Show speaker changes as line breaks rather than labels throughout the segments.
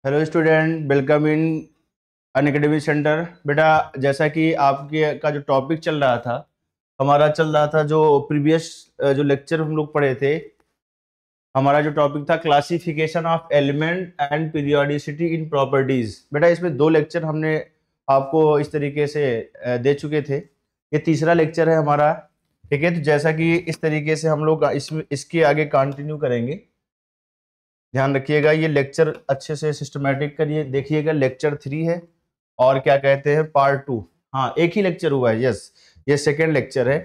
Hello student, welcome in Unacademy centre. बेटा, जैसा कि आपके का जो टॉपिक चल रहा था, हमारा चल रहा था जो प्रीवियस जो लेक्चर हम लोग पढ़े थे, हमारा जो टॉपिक था classification of element and periodicity in properties. बेटा, इसमें 2 लेक्चर हमने आपको इस तरीके से दे चुके थे। ये तीसरा लेक्चर है हमारा। ठीक है, तो जैसा कि इस तरीके से हम लोग इसके आगे कंटिन्यू करेंगे। ध्यान रखिएगा, ये लेक्चर अच्छे से सिस्टमेटिक करिए, देखिएगा लेक्चर 3 है और क्या कहते हैं पार्ट 2। हाँ, एक ही लेक्चर हुआ है, यस, ये सेकेंड लेक्चर है।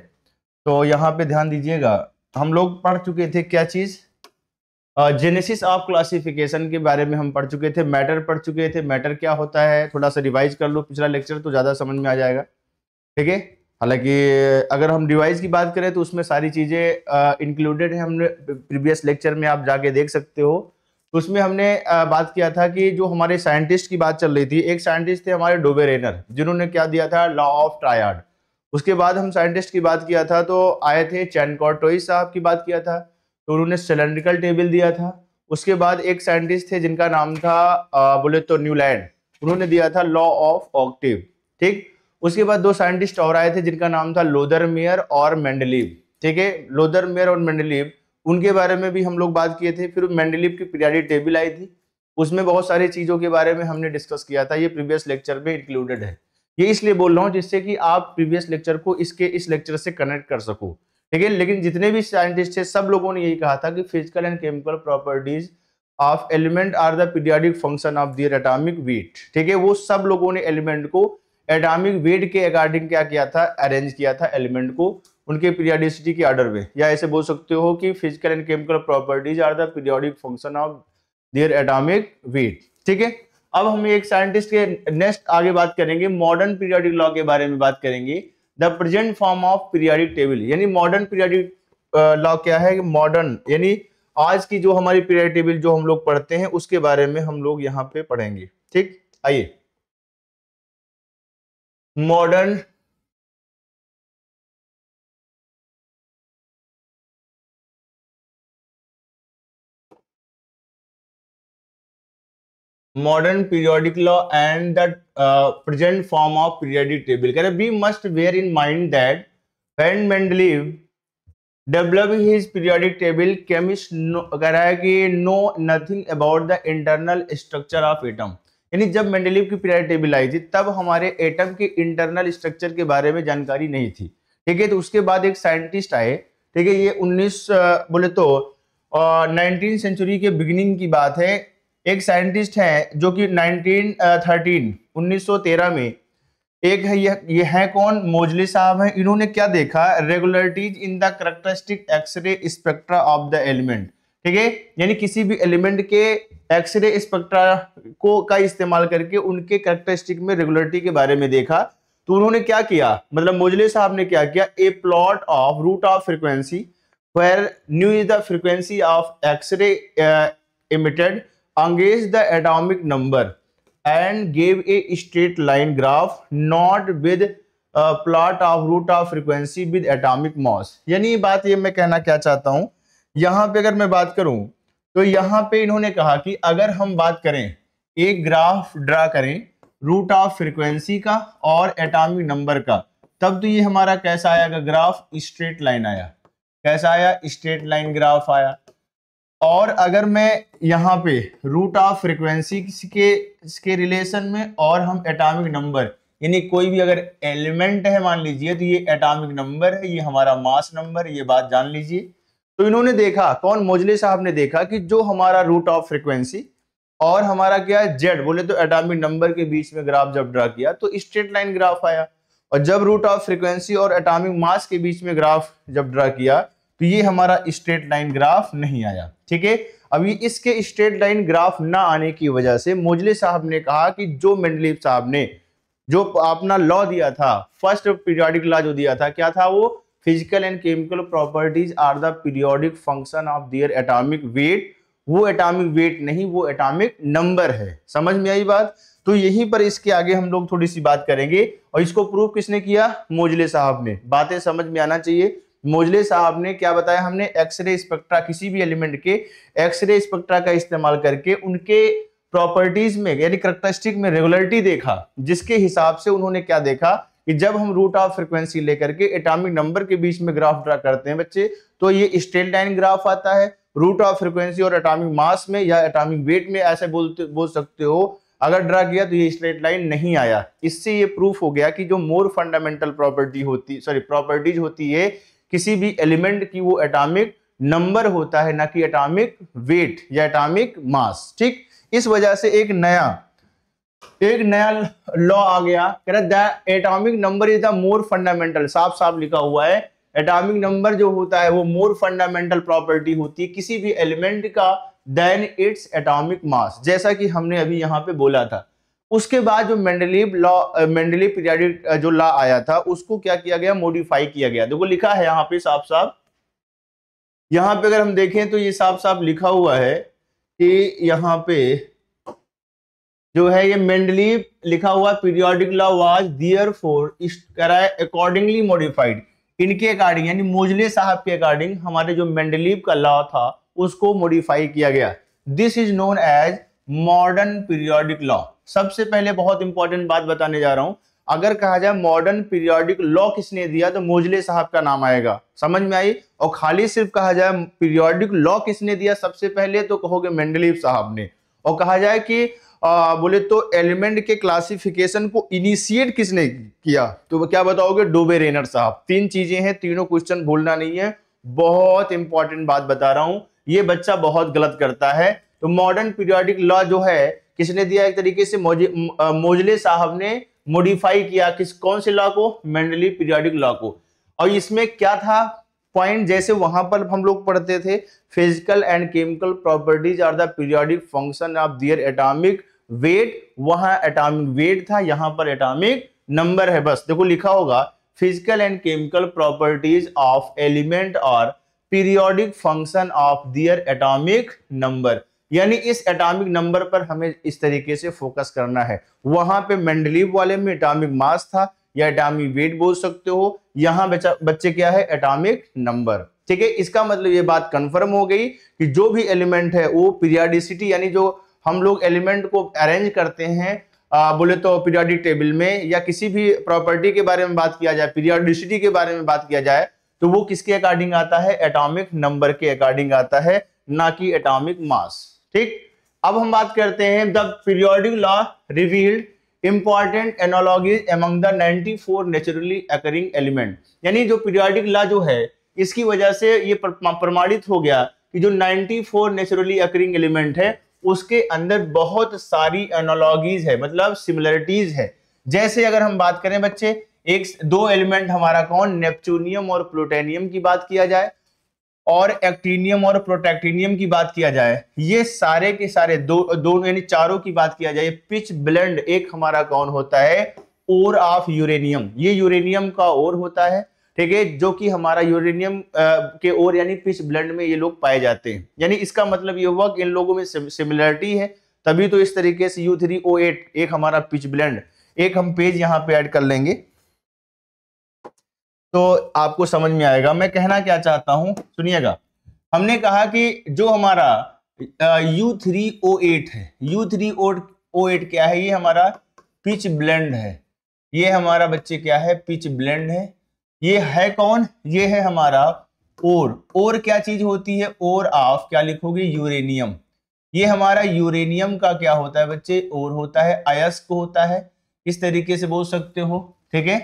तो यहाँ पे ध्यान दीजिएगा, हम लोग पढ़ चुके थे क्या चीज, जेनेसिस ऑफ क्लासिफिकेशन के बारे में हम पढ़ चुके थे, मैटर पढ़ चुके थे। मैटर क्या होता है थोड़ा सा रिवाइज कर लो पिछला लेक्चर, तो ज्यादा समझ में आ जाएगा। ठीक है, हालांकि अगर हम डिवाइस की बात करें तो उसमें सारी चीजें इंक्लूडेड है, हमने प्रीवियस लेक्चर में आप जाके देख सकते हो। तो उसमें हमने बात किया था कि जो हमारे साइंटिस्ट की बात चल रही थी, एक साइंटिस्ट थे हमारे डोबेरेनर, जिन्होंने क्या दिया था, लॉ ऑफ ट्रायड। उसके बाद हम साइंटिस्ट की बात किया था तो आए थे चैनकॉर्टोइस साहब की बात किया था, तो उन्होंने सिलेंड्रिकल टेबल दिया था। उसके बाद एक साइंटिस्ट थे जिनका नाम था बोले तो न्यूलैंड, उन्होंने दिया था लॉ ऑफ ऑक्टेव। ठीक, उसके बाद 2 साइंटिस्ट और आए थे जिनका नाम था लोदरमेयर और मेंडलीव। ठीक है, लोदरमेयर और मेंडलीव, उनके बारे में भी हम लोग बात किए थे। फिर मेंडलीव की पीरियोडिक टेबल आई थी, उसमें बहुत सारी चीजों के बारे में हमने डिस्कस किया था, ये प्रीवियस लेक्चर में इंक्लूडेड है। ये इसलिए बोल रहा हूँ जिससे कि आप प्रीवियस लेक्चर को इस लेक्चर से कनेक्ट कर सको। ठीक है, लेकिन जितने भी साइंटिस्ट थे सब लोगों ने यही कहा था कि physical and chemical properties of element are the periodic function of their atomic weight. ठीक है, वो सब लोगों ने एलिमेंट को एटॉमिक वेट के अकॉर्डिंग क्या किया था, अरेंज किया था एलिमेंट को उनके पीरियोडिसिटी के ऑर्डर में, या ऐसे बोल सकते हो कि physical and chemical properties are the periodic function of their atomic weight. ठीक है, अब हम एक साइंटिस्ट के नेक्स्ट आगे बात करेंगे, मॉडर्न पीरियोडिक लॉ के बारे में बात करेंगे, the present form of periodic table. यानी मॉडर्न पीरियोडिक लॉ क्या है, मॉडर्न यानी आज की जो हमारी पीरियोडिक टेबल जो हम लोग पढ़ते हैं उसके बारे में हम लोग यहाँ पे पढ़ेंगे। ठीक, आइए modern modern periodic law and the present form of periodic table. कह रहे we must bear in mind that when Mendeleev developed his periodic table, chemists कह रहा है कि know nothing about the internal structure of atom। यानी जब Mendeleev की periodic table I थी तब हमारे एटम के इंटरनल स्ट्रक्चर के बारे में जानकारी नहीं थी। ठीक है, तो उसके बाद एक साइंटिस्ट आए। ठीक है, ये 19 बोले तो 19 सेंचुरी के बिगिनिंग की बात है। एक साइंटिस्ट है जो कि 1913 में एक है, ये है कौन, मोजले साहब हैं। इन्होंने क्या देखा, regularities in the characteristic X ray spectra of the element. ठीक है, यानी किसी भी एलिमेंट के एक्सरे स्पेक्ट्रा को का इस्तेमाल करके उनके कैरेक्टरिस्टिक में रेगुलरिटी के बारे में देखा। तो उन्होंने क्या किया, मतलब मोजले साहब ने क्या किया, a plot of root of frequency where nu is the frequency of X-ray emitted against the atomic number and gave a straight line graph not with plot of root of frequency with atomic mass। यानी ये बात, ये मैं कहना क्या चाहता हूं, यहां पे अगर मैं बात करूं तो यहां पे इन्होंने कहा कि अगर हम बात करें, एक ग्राफ ड्रा करें रूट ऑफ फ्रीक्वेंसी का और एटॉमिक नंबर का, तब तो ये हमारा कैसा आएगा ग्राफ, स्ट्रेट लाइन आया। कैसा आया, स्ट्रेट लाइन ग्राफ आया। और अगर मैं यहाँ पे रूट ऑफ फ्रीक्वेंसी के रिलेशन में और हम एटॉमिक नंबर, यानी कोई भी अगर एलिमेंट है मान लीजिए तो ये एटॉमिक नंबर है, ये हमारा मास नंबर, ये बात जान लीजिए। तो इन्होंने देखा, कौन, मोजले साहब ने देखा कि जो हमारा रूट ऑफ फ्रीक्वेंसी और हमारा क्या है जेड बोले तो एटॉमिक नंबर के बीच में ग्राफ जब ड्रा किया तो स्ट्रेट लाइन ग्राफ आया। और जब रूट ऑफ फ्रीक्वेंसी और एटॉमिक मास के बीच में ग्राफ जब ड्रा किया तो ये हमारा स्ट्रेट लाइन ग्राफ नहीं आया। ठीक है, अभी इसके स्ट्रेट लाइन ग्राफ ना आने की वजह से मोजले साहब ने कहा कि जो मेंडलीव साहब ने जो अपना लॉ दिया था, फर्स्ट पीरियोडिक लॉ जो दिया था, क्या था वो, physical and chemical properties are the periodic function of their atomic weight. वो एटॉमिक वेट नहीं, वो एटॉमिक नंबर है। समझ में आई बात? तो यहीं पर इसके आगे हम लोग थोड़ी सी बात करेंगे। और इसको प्रूव किसने किया, मोजले साहब ने। बातें समझ में आना चाहिए। मोजले साहब ने क्या बताया, हमने एक्सरे स्पेक्ट्रा, किसी भी एलिमेंट के एक्सरे स्पेक्ट्रा का इस्तेमाल करके उनके प्रॉपर्टीज में यानी करैक्टरिस्टिक में रेगुलरिटी देखा, जिसके हिसाब से उन्होंने क्या देखा कि जब हम रूट ऑफ फ्रीक्वेंसी लेकर के एटॉमिक नंबर के बीच में ग्राफ ड्रा करते हैं बच्चे, तो ये स्ट्रेट लाइन ग्राफ आता है। रूट ऑफ फ्रीक्वेंसी और एटॉमिक मास में या एटॉमिक वेट में ऐसे बोल सकते हो, अगर ड्रा किया तो ये स्ट्रेट लाइन नहीं आया। इससे ये प्रूफ हो गया कि जो मोर फंडामेंटल प्रॉपर्टीज होती है किसी भी एलिमेंट की, वो एटॉमिक नंबर होता है, ना कि एटॉमिक वेट या एटॉमिक मास। ठीक, इस वजह से एक नया लॉ आ गया, कह रहा है atomic number is the more fundamental, साफ साफ लिखा हुआ है एटॉमिक नंबर जो होता है वो मोर फंडामेंटल प्रॉपर्टी होती है किसी भी एलिमेंट का देन इट्स एटॉमिक मास, जैसा कि हमने अभी यहाँ पे बोला था। उसके बाद जो मेंडलीव पीरियोडिक जो लॉ आया था उसको क्या किया गया, मॉडिफाई किया गया। देखो लिखा है यहाँ पे साफ साफ, यहाँ पे अगर हम देखें तो ये साफ साफ लिखा हुआ है कि यहाँ पे जो है ये मेंडलीव लिखा हुआ पीरियोडिक लॉ वाज देयरफॉर कह रहा है अकॉर्डिंगली मॉडिफाइड, इनके अकॉर्डिंग यानी मोजले साहब के अकॉर्डिंग हमारे जो मेंडलीव का लॉ था उसको मॉडिफाई किया गया। This is known as modern periodic law. सबसे पहले बहुत इंपॉर्टेंट बात बताने जा रहा हूं, अगर कहा जाए मॉडर्न पीरियोडिक लॉ किसने दिया तो मोजले साहब का नाम आएगा, समझ में आई। और खाली सिर्फ कहा जाए पीरियोडिक लॉ किसने दिया सबसे पहले तो कहोगे मेंडलीव साहब ने। और कहा जाए कि बोले तो एलिमेंट के क्लासिफिकेशन को इनिशिएट किसने किया तो क्या बताओगे, डोबे रेनर साहब। तीन चीजें हैं, तीनों क्वेश्चन भूलना नहीं है, बहुत इंपॉर्टेंट बात बता रहा हूं, ये बच्चा बहुत गलत करता है। तो मॉडर्न पीरियोडिक लॉ जो है किसने दिया, एक तरीके से मोजले साहब ने मॉडिफाई किया कौन से लॉ को, मेंडलीव पीरियोडिक लॉ को। और इसमें क्या था पॉइंट, जैसे वहां पर हम लोग पढ़ते थे physical and chemical properties are the periodic function of their atomic weight, वहां एटॉमिक वेट था, यहां पर एटॉमिक नंबर है। बस देखो लिखा होगा physical and chemical properties of element और periodic function of their atomic number, यानी इस एटॉमिक नंबर पर हमें इस तरीके से फोकस करना है। वहां पे मेंडलीव वाले में एटॉमिक मास था या एटॉमिक वेट बोल सकते हो, यहां बच्चे क्या है, एटॉमिक नंबर। ठीक है, इसका मतलब ये बात कंफर्म हो गई कि जो भी एलिमेंट है वो पीरियोडिसिटी यानी जो हम लोग एलिमेंट को अरेंज करते हैं बोले तो पीरियोडिक टेबल में या किसी भी प्रॉपर्टी के बारे में बात किया जाए, पीरियोडिसिटी के बारे में बात किया जाए तो वो किसके अकॉर्डिंग आता है, एटॉमिक नंबर के अकॉर्डिंग आता है, ना कि एटॉमिक मास। ठीक, अब हम बात करते हैं the periodic law revealed important analogies among the 94 naturally occurring element, यानी जो पीरियोडिक लॉ जो है इसकी वजह से ये प्रमाणित हो गया कि जो 94 नेचुरली अकरिंग एलिमेंट है उसके अंदर बहुत सारी एनालॉजीज है, मतलब सिमिलरिटीज है। जैसे अगर हम बात करें बच्चे, दो एलिमेंट हमारा कौन, नेपच्यूनियम और प्लूटोनियम की बात किया जाए और एक्टिनियम और प्रोटैक्टिनियम की बात किया जाए, ये सारे के सारे दोनों यानी चारों की बात किया जाए, पिच ब्लेंड एक हमारा कौन होता है, ओर ऑफ यूरेनियम, ये यूरेनियम का ओर होता है। ठीक है, जो कि हमारा यूरेनियम के ओर यानी पिच ब्लेंड में ये लोग पाए जाते हैं। यानी इसका मतलब ये हुआ कि इन लोगों में सिमिलरिटी है, तभी तो इस तरीके से U3O8 एक हमारा पिच ब्लेंड, एक हम पेज यहाँ पे ऐड कर लेंगे तो आपको समझ में आएगा मैं कहना क्या चाहता हूं, सुनिएगा। हमने कहा कि जो हमारा U3O8 है, U3O8 क्या है, ये हमारा पिच ब्लेंड है, ये हमारा बच्चे क्या है, पिच ब्लेंड है। ये है कौन, ये है हमारा ओर क्या चीज होती है, ओर ऑफ क्या लिखोगे, यूरेनियम। ये हमारा यूरेनियम का क्या होता है बच्चे, ओर होता है, अयस्क होता है, इस तरीके से बोल सकते हो। ठीक है,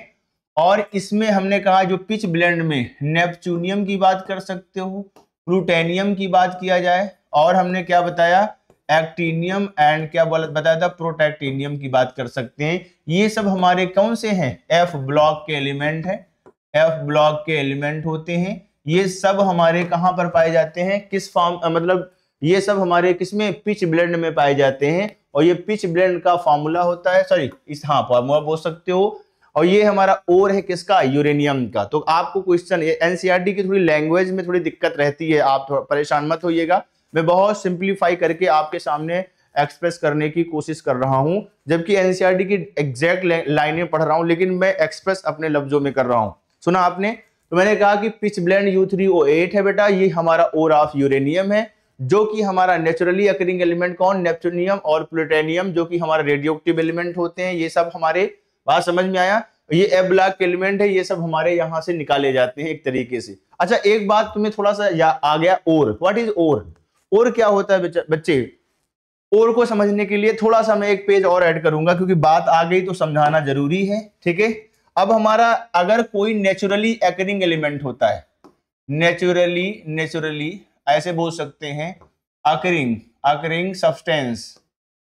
और इसमें हमने कहा जो पिच ब्लेंड में नेपच्यूनियम की बात कर सकते हो, प्लूटोनियम की बात किया जाए, और हमने क्या बताया, एक्टिनियम एंड क्या बताया था, प्रोटैक्टिनियम की बात कर सकते हैं। ये सब हमारे कौन से हैं, एफ ब्लॉक के एलिमेंट हैं, एफ ब्लॉक के एलिमेंट होते हैं। ये सब हमारे कहां पर पाए जाते हैं, किस फॉर्म, मतलब ये सब हमारे किसमें, पिच ब्लेंड में पाए जाते हैं। और ये पिच ब्लेंड का फॉर्मूला होता है, सॉरी फॉर्मूला बोल सकते हो। और ये हमारा ओर है किसका, यूरेनियम का। तो आपको क्वेश्चन एनसीईआरटी की थोड़ी लैंग्वेज में थोड़ी दिक्कत रहती है, आप थोड़ा परेशान मत होइएगा, मैं बहुत सिंप्लीफाई करके आपके सामने एक्सप्रेस करने की कोशिश कर रहा हूं, जबकि एनसीईआरटी की एग्जैक्ट लाइनें पढ़ रहा हूं लेकिन मैं एक्सप्रेस अपने लफ्जों में कर रहा हूं। सुना आपने, तो मैंने कहा कि पिच ब्लेंड U3O8 है बेटा, ये हमारा ओर ऑफ यूरेनियम है। जो कि हमारा नेचुरली अकरिंग एलिमेंट कौन, नेपच्यूनियम और प्लूटोनियम, जो कि हमारे रेडियो एक्टिव एलिमेंट होते हैं, ये सब हमारे, बात समझ में आया, ये ए ब्लॉक के एलिमेंट है, ये सब हमारे यहां से निकाले जाते हैं एक तरीके से। अच्छा एक बात तुम्हें थोड़ा सा आ गया, और व्हाट इज और क्या होता है बच्चे? और को समझने के लिए थोड़ा सा मैं एक पेज और ऐड करूंगा, क्योंकि बात आ गई तो समझाना जरूरी है, ठीक है। अब हमारा अगर कोई नेचुरली अकरिंग एलिमेंट होता है, नेचुरली ऐसे बोल सकते हैं, अकरिंग सब्सटेंस,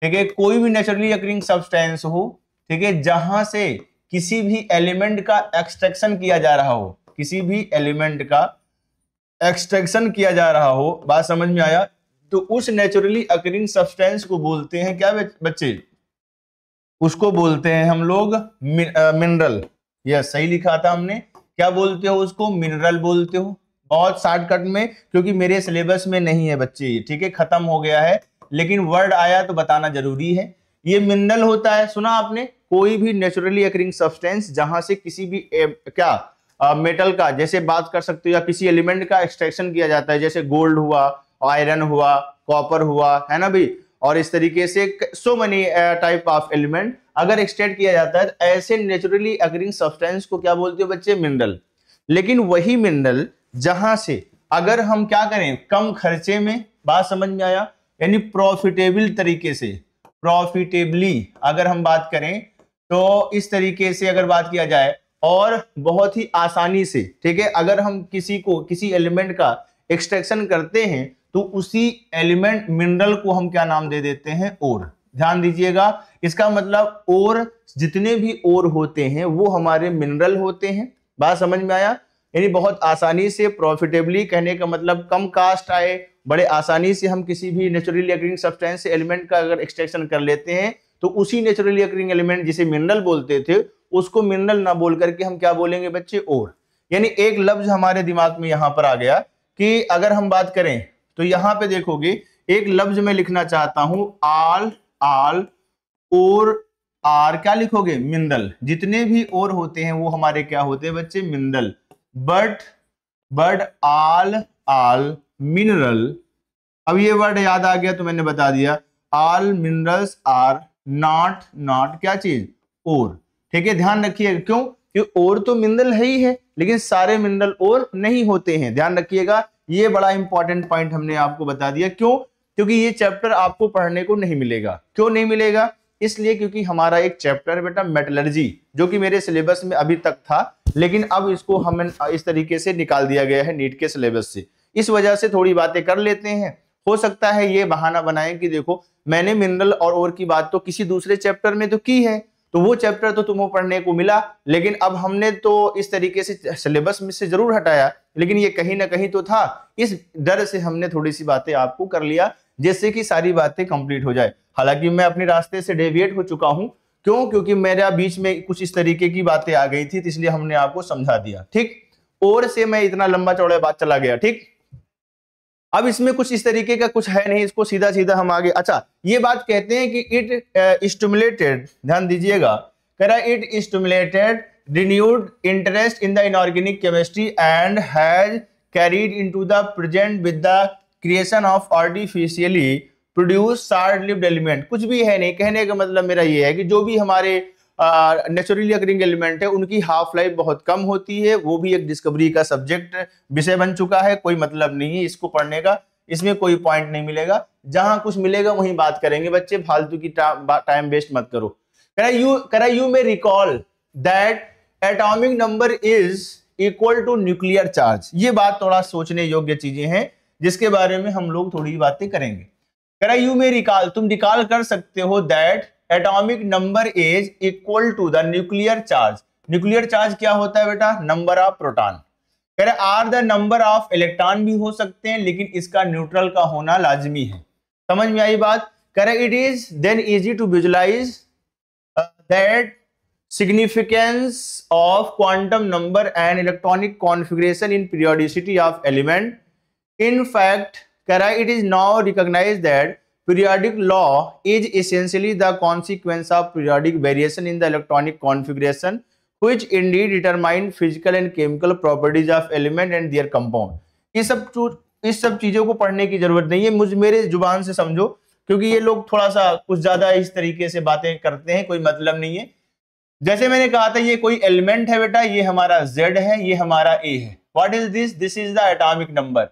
ठीक है, कोई भी नेचुरली अकरिंग सब्सटेंस हो, ठीक है, जहां से किसी भी एलिमेंट का एक्सट्रैक्शन किया जा रहा हो, किसी भी एलिमेंट का एक्सट्रैक्शन किया जा रहा हो, बात समझ में आया, तो उस नेचुरली अकरिंग सब्सटेंस को बोलते हैं क्या बच्चे? उसको बोलते हैं हम लोग मिनरल। यस, सही लिखा था हमने। क्या बोलते हो उसको? मिनरल बोलते हो। बहुत शॉर्टकट में, क्योंकि मेरे सिलेबस में नहीं है बच्चे, ठीक है, खत्म हो गया है, लेकिन वर्ड आया तो बताना जरूरी है। ये मिनरल होता है, सुना आपने? कोई भी नेचुरली अकरिंग सब्सटेंस जहां से किसी भी मेटल का, जैसे बात कर सकते हो, या किसी एलिमेंट का एक्सट्रैक्शन किया जाता है, जैसे गोल्ड हुआ, आयरन हुआ, कॉपर हुआ, है ना भाई, और इस तरीके से so many type of element अगर एक्सट्रैक्ट किया जाता है, तो ऐसे नेचुरली अकरिंग सब्सटेंस को क्या बोलते हो बच्चे? मिनरल। लेकिन वही मिनरल जहां से अगर हम क्या करें, कम खर्चे में, बात समझ में आया, यानी प्रॉफिटेबल तरीके से, प्रॉफिटेबली अगर हम बात करें, तो इस तरीके से अगर बात किया जाए, और बहुत ही आसानी से, ठीक है, अगर हम किसी एलिमेंट का एक्सट्रैक्शन करते हैं, तो उसी एलिमेंट मिनरल को हम क्या नाम दे देते हैं? ओर। ध्यान दीजिएगा, इसका मतलब ओर, जितने भी ओर होते हैं वो हमारे मिनरल होते हैं। बात समझ में आया? यानी बहुत आसानी से, प्रॉफिटेबली कहने का मतलब कम कास्ट आए, बड़े आसानी से हम किसी भी नेचुरली अकरिंग सब्सटेंस से एलिमेंट का अगर एक्सट्रैक्शन कर लेते हैं, तो उसी नेचुरली अकरिंग एलिमेंट जिसे मिनरल बोलते थे, उसको मिनरल ना बोल करके हम क्या बोलेंगे बच्चे? ओर। यानी एक लफ्ज हमारे दिमाग में यहां पर आ गया कि अगर हम बात करें, तो यहां पे देखोगे एक लफ्ज मैं लिखना चाहता हूं, आल और आर, क्या लिखोगे? मिनरल। जितने भी और होते हैं वो हमारे क्या होते हैं बच्चे? मिनरल। बट आल मिनरल, अब ये वर्ड याद आ गया तो मैंने बता दिया, ऑल मिनरल्स आर नॉट क्या चीज? और। ठीक है, ध्यान रखिएगा, क्यों? क्योंकि और तो मिनरल है ही है, लेकिन सारे मिनरल और नहीं होते हैं। ध्यान रखिएगा, ये बड़ा इंपॉर्टेंट पॉइंट हमने आपको बता दिया। क्यों? क्योंकि ये चैप्टर आपको पढ़ने को नहीं मिलेगा। क्यों नहीं मिलेगा? इसलिए क्योंकि हमारा एक चैप्टर है बेटा मेटलर्जी, जो कि मेरे सिलेबस में अभी तक था, लेकिन अब इसको हमें इस तरीके से निकाल दिया गया है नीट के सिलेबस से। इस वजह से थोड़ी बातें कर लेते हैं। हो सकता है ये बहाना बनाएं कि देखो मैंने मिनरल और की बात तो किसी दूसरे चैप्टर में तो की है, तो वो चैप्टर तो तुम्हें पढ़ने को मिला, लेकिन अब हमने तो इस तरीके से सिलेबस में से जरूर हटाया, लेकिन ये कहीं ना कहीं तो था। इस डर से हमने थोड़ी सी बातें आपको कर लिया, जिससे कि सारी बातें कंप्लीट हो जाए। हालांकि मैं अपने रास्ते से डेविएट हो चुका हूं। क्यों? क्योंकि मेरा बीच में कुछ इस तरीके की बातें आ गई थी, तो इसलिए हमने आपको समझा दिया। ठीक, और से मैं इतना लंबा चौड़ा बात चला गया। ठीक, अब इसमें कुछ इस तरीके का कुछ है नहीं, इसको सीधा सीधा हम आगे। अच्छा, ये बात कहते हैं कि इट स्टिमुलेटेड, ध्यान दीजिएगा, कह रहा है it stimulated renewed interest in the inorganic chemistry and has carried into the present with the creation of artificially produced short-lived element। कुछ भी है नहीं, कहने का मतलब मेरा ये है कि जो भी हमारे नेचुरली अकरिंग एलिमेंट है, उनकी हाफ लाइफ बहुत कम होती है। वो भी एक डिस्कवरी का सब्जेक्ट विषय बन चुका है। कोई मतलब नहीं है इसको पढ़ने का, इसमें कोई पॉइंट नहीं मिलेगा। जहां कुछ मिलेगा वहीं बात करेंगे बच्चे, फालतू की टाइम वेस्ट मत करो। You may recall that atomic number is equal to nuclear charge. ये बात थोड़ा सोचने योग्य चीजें हैं, जिसके बारे में हम लोग थोड़ी बातें करेंगे। कह रहा यू में रिकॉल, तुम रिकॉल कर सकते हो that atomic number is equal to the nuclear charge. Nuclear charge क्या होता है बेटा? Number of proton. कह रहे are the number of electron भी हो सकते हैं, लेकिन इसका न्यूट्रल का होना लाजमी है। समझ में आई बात? कह रहे it is then easy to visualise that significance of quantum number and electronic configuration in periodicity of element. In fact, it is now recognized that periodic law is essentially the consequence of periodic variation in the electronic configuration, which indeed determine physical and chemical properties of element and their compound. ये सब इस सब चीजों को पढ़ने की जरूरत नहीं है, मेरे जुबान से समझो, क्योंकि ये लोग थोड़ा सा कुछ ज्यादा इस तरीके से बातें करते हैं, कोई मतलब नहीं है। जैसे मैंने कहा था ये कोई एलिमेंट है बेटा, ये हमारा Z है, ये हमारा A है। What is this? This is the atomic number.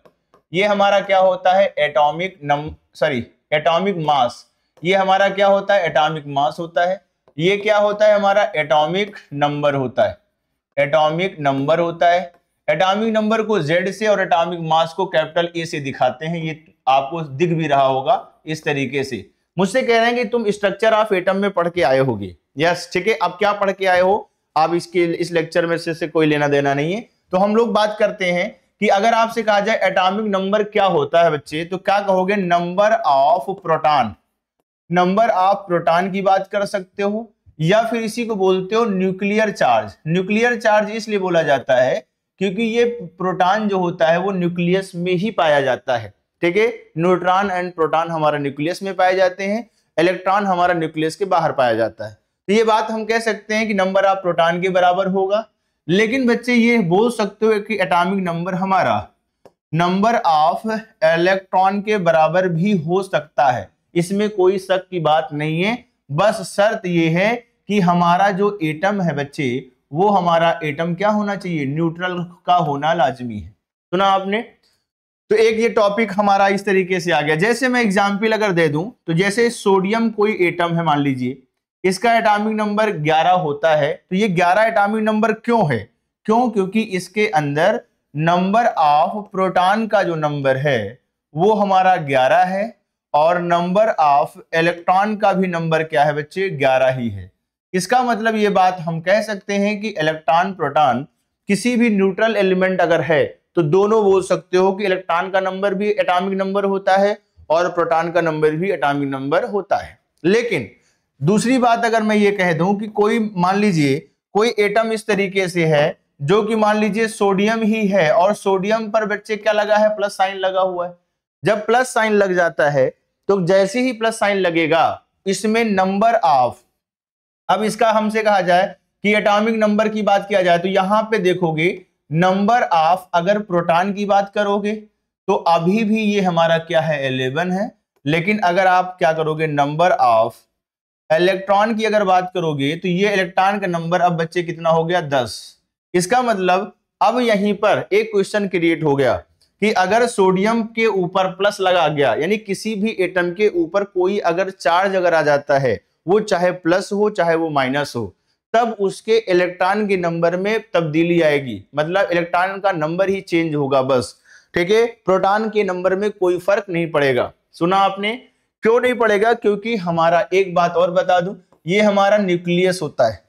ये हमारा क्या होता है? Atomic mass. ये हमारा क्या होता है? एटॉमिक मास होता है। ये क्या होता है? हमारा एटॉमिक नंबर होता है। एटॉमिक नंबर होता है। एटॉमिक नंबर को Z से और एटॉमिक मास को कैपिटल A से दिखाते हैं। ये आपको दिख भी रहा होगा इस तरीके से। मुझसे कह रहे हैं कि तुम स्ट्रक्चर ऑफ एटम में पढ़ के आए होगे। यस, ठीक है। अब क्या पढ़ के आए हो आप, इस लेक्चर में से कोई लेना देना नहीं है। तो हम लोग बात करते हैं कि अगर आपसे कहा जाए एटॉमिक नंबर क्या होता है बच्चे, तो क्या कहोगे? Number of proton. Number of proton की बात कर सकते हो, या फिर इसी को बोलते हो न्यूक्लियर चार्ज। न्यूक्लियर चार्ज इसलिए बोला जाता है क्योंकि ये प्रोटॉन जो होता है वो न्यूक्लियस में ही पाया जाता है। ठीक है, न्यूट्रॉन एंड प्रोटॉन हमारा न्यूक्लियस में पाए जाते हैं, इलेक्ट्रॉन हमारा न्यूक्लियस के बाहर पाया जाता है। तो ये बात हम कह सकते हैं कि नंबर ऑफ प्रोटॉन के बराबर होगा। लेकिन बच्चे ये बोल सकते हो कि एटॉमिक नंबर हमारा नंबर ऑफ इलेक्ट्रॉन के बराबर भी हो सकता है, इसमें कोई शक की बात नहीं है। बस शर्त ये है कि हमारा जो एटम है बच्चे, वो हमारा एटम क्या होना चाहिए? न्यूट्रल का होना लाजमी है। सुना आपने? तो एक ये टॉपिक हमारा इस तरीके से आ गया। जैसे मैं एग्जाम्पल अगर दे दूं, तो जैसे सोडियम कोई एटम है, मान लीजिए इसका एटॉमिक नंबर 11 होता है। तो ये 11 एटॉमिक नंबर क्यों है? क्योंकि इसके अंदर नंबर ऑफ प्रोटॉन का जो नंबर है वो हमारा 11 है, और नंबर ऑफ इलेक्ट्रॉन का भी नंबर क्या है बच्चे? 11 ही है। इसका मतलब ये बात हम कह सकते हैं कि इलेक्ट्रॉन प्रोटॉन किसी भी न्यूट्रल एलिमेंट अगर है तो दोनों बोल सकते हो कि इलेक्ट्रॉन का नंबर भी एटॉमिक नंबर होता है और प्रोटॉन का नंबर भी एटॉमिक नंबर होता है। लेकिन दूसरी बात अगर मैं ये कह दूं कि कोई मान लीजिए कोई एटम इस तरीके से है जो कि मान लीजिए सोडियम ही है, और सोडियम पर बच्चे क्या लगा है? प्लस साइन लगा हुआ है। जब प्लस साइन लग जाता है तो जैसे ही प्लस साइन लगेगा इसमें नंबर ऑफ, अब इसका हमसे कहा जाए कि एटॉमिक नंबर की बात किया जाए तो यहां पे देखोगे नंबर ऑफ, अगर प्रोटॉन की बात करोगे तो अभी भी ये हमारा क्या है? 11 है। लेकिन अगर आप क्या करोगे? नंबर ऑफ इलेक्ट्रॉन की अगर बात करोगे तो ये इलेक्ट्रॉन का नंबर अब बच्चे कितना हो गया? 10। इसका मतलब अब यहीं पर एक क्वेश्चन क्रिएट हो गया कि अगर सोडियम के ऊपर प्लस लगा गया, यानी किसी भी एटम के ऊपर कोई अगर चार्ज अगर आ जाता है, वो चाहे प्लस हो चाहे वो माइनस हो, तब उसके इलेक्ट्रॉन के नंबर में तब्दीली आएगी। मतलब इलेक्ट्रॉन का नंबर ही चेंज होगा बस। ठीक है, प्रोटॉन के नंबर में कोई फर्क नहीं पड़ेगा। सुना आपने? क्यों नहीं पड़ेगा? क्योंकि हमारा, एक बात और बता दूं, ये हमारा न्यूक्लियस होता है।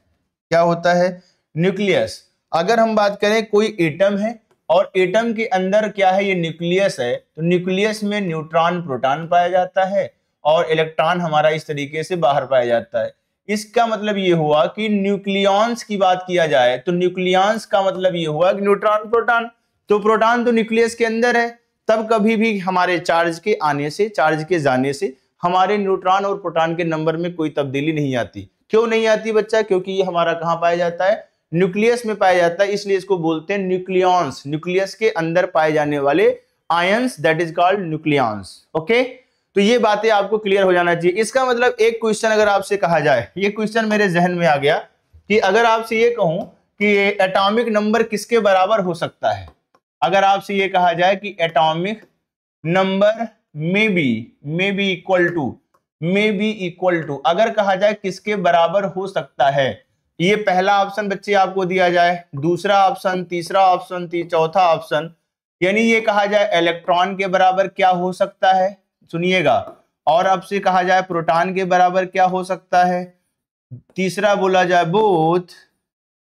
क्या होता है? न्यूक्लियस। अगर हम बात करें कोई एटम है और एटम के अंदर क्या है? ये न्यूक्लियस है। तो न्यूक्लियस में न्यूट्रॉन प्रोटॉन पाया जाता है और इलेक्ट्रॉन हमारा इस तरीके से बाहर पाया जाता है। इसका मतलब ये हुआ कि न्यूक्लियॉन्स की बात किया जाए तो न्यूक्लियॉन्स का मतलब ये हुआ कि न्यूट्रॉन प्रोटॉन, तो प्रोटॉन तो न्यूक्लियस के अंदर है, तब कभी भी हमारे चार्ज के आने से, चार्ज के जाने से हमारे न्यूट्रॉन और प्रोटॉन के नंबर में कोई तब्दीली नहीं आती। क्यों नहीं आती बच्चा? क्योंकि ये हमारा कहां पाया जाता है? न्यूक्लियस में पाया जाता है। इसलिए इसको बोलते हैं न्यूक्लियॉन्स। न्यूक्लियस के अंदर पाए जाने वाले ions, that is called nucleons. Okay, तो ये बातें आपको क्लियर हो जाना चाहिए। इसका मतलब एक क्वेश्चन अगर आपसे कहा जाए, ये क्वेश्चन मेरे जहन में आ गया कि अगर आपसे ये कहूं कि एटॉमिक नंबर किसके बराबर हो सकता है, अगर आपसे ये कहा जाए कि atomic number may be equal to, अगर कहा जाए किसके बराबर हो सकता है, ये पहला ऑप्शन बच्चे आपको दिया जाए, दूसरा ऑप्शन, तीसरा ऑप्शन, चौथा ऑप्शन, यानी ये कहा जाए इलेक्ट्रॉन के बराबर क्या हो सकता है, सुनिएगा, और अब से कहा जाए प्रोटॉन के बराबर क्या हो सकता है, तीसरा बोला जाए बोथ,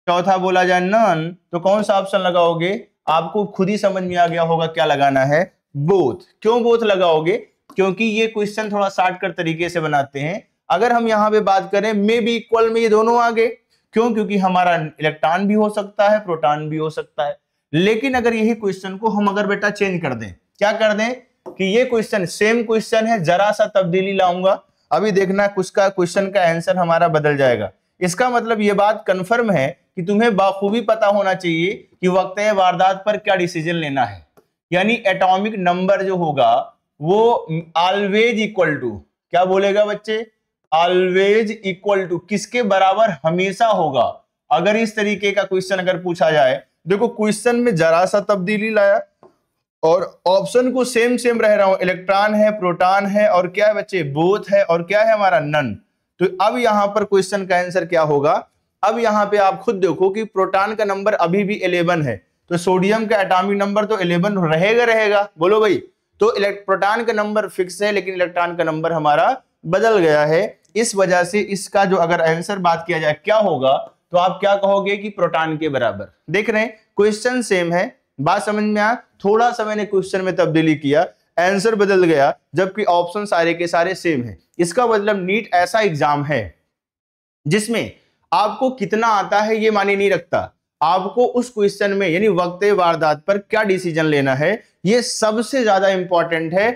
चौथा बोला जाए नन, तो कौन सा ऑप्शन लगाओगे? आपको खुद ही समझ में आ गया होगा क्या लगाना है, बोथ। क्यों बोथ लगाओगे? क्योंकि ये क्वेश्चन थोड़ा शॉर्टकट तरीके से बनाते हैं। अगर हम यहाँ पे बात करें मे बी इक्वल में, ये दोनों आ गए। क्यों? क्योंकि हमारा इलेक्ट्रॉन भी हो सकता है, प्रोटॉन भी हो सकता है। लेकिन अगर यही क्वेश्चन को हम अगर बेटा चेंज कर दें, क्या कर दें कि ये क्वेश्चन सेम क्वेश्चन है, जरा सा तब्दीली लाऊंगा, अभी देखना कुछ का क्वेश्चन का आंसर हमारा बदल जाएगा। इसका मतलब ये बात कंफर्म है कि तुम्हें बाखूबी पता होना चाहिए कि वक्त वारदात पर क्या डिसीजन लेना है। यानी एटॉमिक नंबर जो होगा वो ऑलवेज इक्वल टू, क्या बोलेगा बच्चे, ऑलवेज इक्वल टू, किसके बराबर, हमेशा होगा। अगर इस तरीके का क्वेश्चन अगर पूछा जाए, देखो क्वेश्चन में जरा सा तब्दीली लाया और ऑप्शन को सेम सेम रह रहा हूं, इलेक्ट्रॉन है, प्रोटॉन है, और क्या है बच्चे, बोथ है, और क्या है हमारा, नन। तो अब यहां पर क्वेश्चन का आंसर क्या होगा, अब यहां पे आप खुद देखो कि प्रोटॉन का नंबर अभी भी 11 है, तो सोडियम का एटॉमिक नंबर तो 11 रहेगा, बोलो भाई। तो प्रोटॉन का नंबर फिक्स है, लेकिन इलेक्ट्रॉन का नंबर हमारा बदल गया है। इस वजह से इसका जो अगर आंसर बात किया जाए क्या होगा, तो आप क्या कहोगे कि प्रोटॉन के बराबर। देख रहे हैं क्वेश्चन सेम है, बात समझ में आया, थोड़ा सा मैंने क्वेश्चन में तब्दीली किया, आंसर बदल गया, जबकि ऑप्शन सारे के सारे सेम है। इसका मतलब नीट ऐसा एग्जाम है जिसमें आपको कितना आता है ये मायने नहीं रखता, आपको उस क्वेश्चन में यानी वक्त वारदात पर क्या डिसीजन लेना है ये सबसे ज्यादा इंपॉर्टेंट है।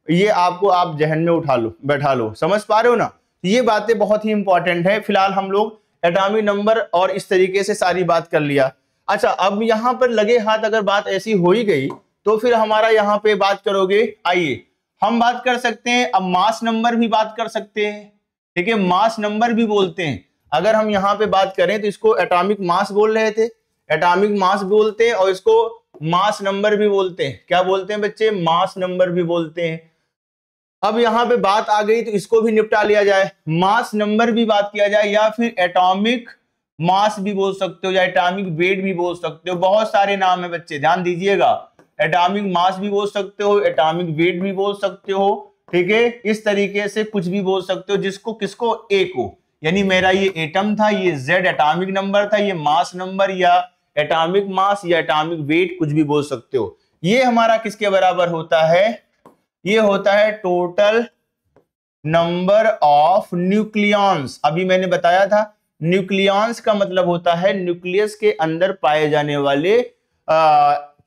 ये आपको आप जहन में उठा लो, बैठा लो, समझ पा रहे हो ना, ये बातें बहुत ही इंपॉर्टेंट है। फिलहाल हम लोग एटॉमिक नंबर और इस तरीके से सारी बात कर लिया। अच्छा, अब यहां पर लगे हाथ अगर बात ऐसी हो ही गई तो फिर हमारा यहां पे बात करोगे, आइए हम बात कर सकते हैं, अब मास नंबर भी बात कर सकते हैं, ठीक है, मास नंबर भी बोलते हैं। अगर हम यहां पे बात करें तो इसको एटॉमिक मास बोल रहे थे, एटॉमिक मास बोलते हैं, और इसको मास नंबर भी बोलते हैं। क्या बोलते हैं बच्चे, मास नंबर भी बोलते हैं। अब यहां पे बात आ गई तो इसको भी निपटा लिया जाए, मास नंबर भी बात किया जाए, या फिर एटॉमिक मास भी बोल सकते हो, या एटॉमिक वेट भी बोल सकते हो, बहुत सारे नाम है बच्चे, ध्यान दीजिएगा। एटॉमिक मास भी बोल सकते हो, एटॉमिक वेट भी बोल सकते हो, ठीक है, इस तरीके से कुछ भी बोल सकते हो, जिसको किसको, ए को, यानी मेरा ये एटम था, ये जेड एटॉमिक नंबर था, ये मास नंबर या एटॉमिक मास या एटॉमिक वेट कुछ भी बोल सकते हो। ये हमारा किसके बराबर होता है, ये होता है टोटल नंबर ऑफ न्यूक्लियॉन्स। अभी मैंने बताया था न्यूक्लियॉन्स का मतलब होता है न्यूक्लियस के अंदर पाए जाने वाले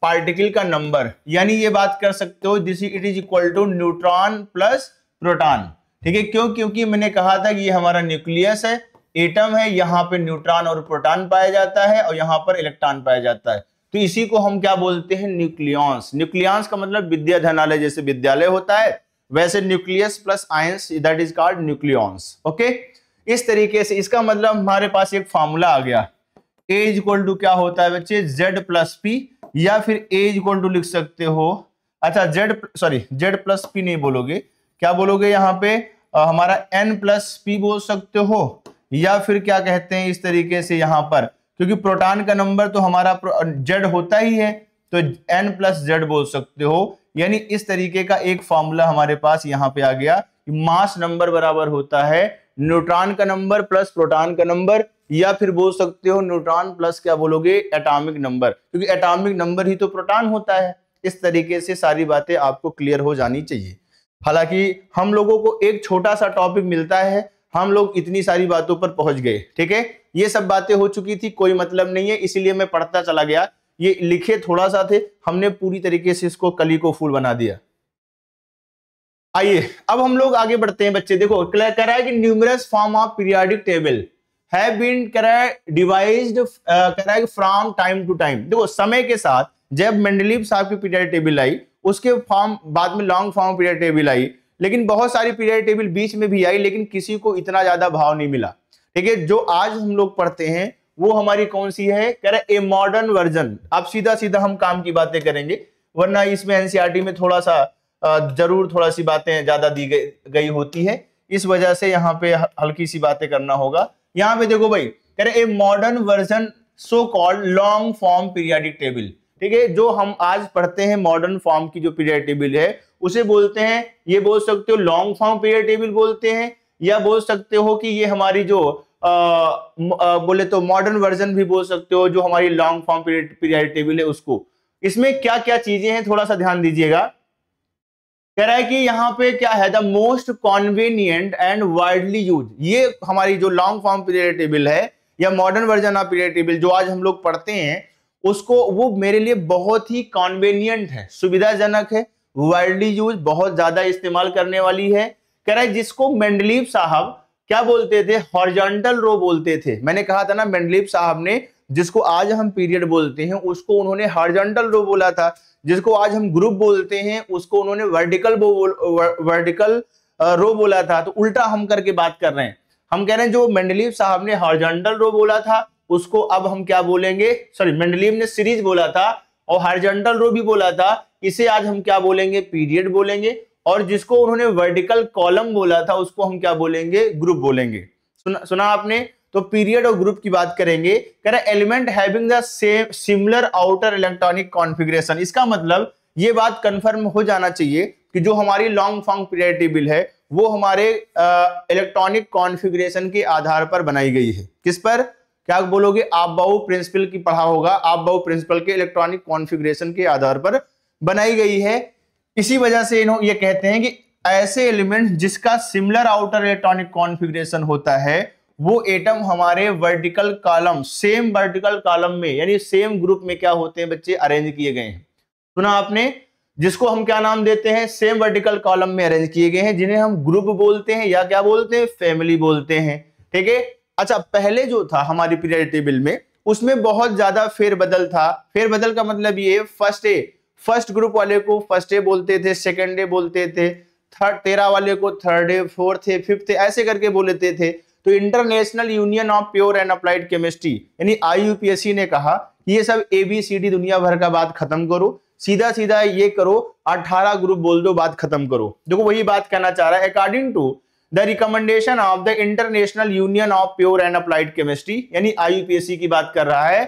पार्टिकल का नंबर, यानी ये बात कर सकते हो this it is equal to neutron plus proton, ठीक है, क्यों, क्योंकि मैंने कहा था कि ये हमारा न्यूक्लियस है, एटम है, यहाँ पे न्यूट्रॉन और प्रोटॉन पाया जाता है और यहाँ पर इलेक्ट्रॉन पाया जाता है, तो इसी को हम क्या बोलते हैं, न्यूक्लियॉन्स। न्यूक्लियॉन्स का मतलब विद्याधनालय, जैसे विद्यालय होता है वैसे nucleus plus ions, that is called nucleons, okay. इस तरीके से इसका मतलब हमारे पास एक फार्मूला आ गया, ए इज इक्वल टू क्या होता है बच्चे, जेड प्लस पी, या फिर ए इज इक्वल टू लिख सकते हो, अच्छा जेड प्लस पी नहीं बोलोगे, क्या बोलोगे यहाँ पे हमारा एन प्लस पी बोल सकते हो, या फिर क्या कहते हैं इस तरीके से यहाँ पर, क्योंकि प्रोटॉन का नंबर तो हमारा जेड होता ही है, तो एन प्लस जेड बोल सकते हो। यानी इस तरीके का एक फॉर्मूला हमारे पास यहाँ पे आ गया, मास नंबर बराबर होता है न्यूट्रॉन का नंबर प्लस प्रोटॉन का नंबर, या फिर बोल सकते हो न्यूट्रॉन प्लस क्या बोलोगे, एटॉमिक नंबर, क्योंकि एटॉमिक नंबर ही तो प्रोटॉन होता है। इस तरीके से सारी बातें आपको क्लियर हो जानी चाहिए। हालांकि हम लोगों को एक छोटा सा टॉपिक मिलता है, हम लोग इतनी सारी बातों पर पहुंच गए, ठीक है, ये सब बातें हो चुकी थी, कोई मतलब नहीं है, इसीलिए मैं पढ़ता चला गया। ये लिखे थोड़ा सा थे, हमने पूरी तरीके से इसको कली को फूल बना दिया। आइए अब हम लोग आगे बढ़ते हैं बच्चे। देखो कह रहा है कि numerous form of periodic table have been devised from time to time. देखो समय के साथ जब मेंडलीव साहब की पीरियोडिक टेबल आई, उसके फॉर्म बाद में long form periodic table I, लेकिन बहुत सारी पीरियोडिक टेबल बीच में भी आई, लेकिन किसी को इतना ज्यादा भाव नहीं मिला, ठीक है। जो आज हम लोग पढ़ते हैं वो हमारी कौन सी है, कह रहे ए मॉडर्न वर्जन। अब सीधा सीधा हम काम की बातें करेंगे, वरना इसमें एनसीईआरटी में थोड़ा सा जरूर थोड़ा सी बातें ज्यादा दी गई होती है, इस वजह से यहाँ पे हल्की सी बातें करना होगा। यहाँ पे देखो भाई, कह रहे a modern version so called long form periodic table, ठीक है। जो हम आज पढ़ते हैं मॉडर्न फॉर्म की जो पीरियोडिक टेबल है उसे बोलते हैं, ये बोल सकते हो लॉन्ग फॉर्म पीरियोडिक टेबल बोलते हैं, या बोल सकते हो कि ये हमारी जो बोले तो मॉडर्न वर्जन भी बोल सकते हो, जो हमारी लॉन्ग फॉर्म पीरियोडिक टेबल है उसको। इसमें क्या क्या चीजें हैं थोड़ा सा ध्यान दीजिएगा। कह रहा है कि यहाँ पे क्या है, the most convenient and widely use, ये हमारी जो लॉन्ग फॉर्म पीरियोडिक टेबल है या modern version of periodic table जो आज हम लोग पढ़ते हैं, उसको वो मेरे लिए बहुत ही कॉन्वेनियंट है, सुविधाजनक है, वाइडली यूज बहुत ज्यादा इस्तेमाल करने वाली है। कह रहा है जिसको मेंडलीव साहब क्या बोलते थे, हॉरिजॉन्टल रो बोलते थे। मैंने कहा था ना मेंडलीव साहब ने जिसको आज हम पीरियड बोलते हैं उसको उन्होंने हॉरिजॉन्टल रो बोला था, जिसको आज हम ग्रुप बोलते हैं उसको उन्होंने वर्टिकल रो बोला था। तो उल्टा हम करके बात कर रहे हैं, हम कह रहे हैं जो मेंडलीव साहब ने हॉरिजॉन्टल रो बोला था उसको अब हम क्या बोलेंगे, सॉरी मेंडलीव ने सीरीज बोला था और हॉरिजॉन्टल रो भी बोला था, इसे आज हम क्या बोलेंगे, पीरियड बोलेंगे। और जिसको उन्होंने वर्टिकल कॉलम बोला था उसको हम क्या बोलेंगे, ग्रुप बोलेंगे। सुना आपने? तो पीरियड और ग्रुप की बात करेंगे। कह रहा है element having the same similar outer electronic configuration. इसका मतलब ये बात कंफर्म हो जाना चाहिए कि जो हमारी लॉन्ग फॉर्म पीरियड टेबल है वो हमारे इलेक्ट्रॉनिक कॉन्फ़िगरेशन के आधार पर बनाई गई है। किस पर? क्या बोलोगे? आपबाउ प्रिंसिपल की पढ़ा होगा, आपबाउ प्रिंसिपल के इलेक्ट्रॉनिक कॉन्फ़िगरेशन के आधार पर बनाई गई है। इसी वजह से ये कहते हैं कि ऐसे एलिमेंट जिसका सिमिलर आउटर इलेक्ट्रॉनिक कॉन्फ़िगरेशन होता है वो एटम हमारे vertical column, same vertical column में यानी सेम ग्रुप में क्या होते हैं बच्चे, अरेंज किए गए हैं। सुना आपने? जिसको हम क्या नाम देते हैं, सेम वर्टिकल कॉलम में अरेंज किए गए हैं, जिन्हें हम ग्रुप बोलते हैं या क्या बोलते हैं, फैमिली बोलते हैं। ठीक है। अच्छा, पहले जो था हमारी पीरियड टेबल में उसमें बहुत ज्यादा फेरबदल था। फेरबदल का मतलब ये फर्स्ट ग्रुप वाले को फर्स्ट ए बोलते थे, सेकेंड ए बोलते थे, थर्ड 13 वाले को third A, fourth A, fifth A ऐसे करके बोलते थे। तो international union of pure and applied chemistry यानी IUPAC ने कहा कि ये सब ABCD दुनिया भर का बात खत्म करो, सीधा सीधा ये करो 18 ग्रुप बोल दो, बात खत्म करो। देखो वही बात कहना चाह रहा है। According to the recommendation of the International union of pure and applied chemistry यानी IUPAC की बात कर रहा है।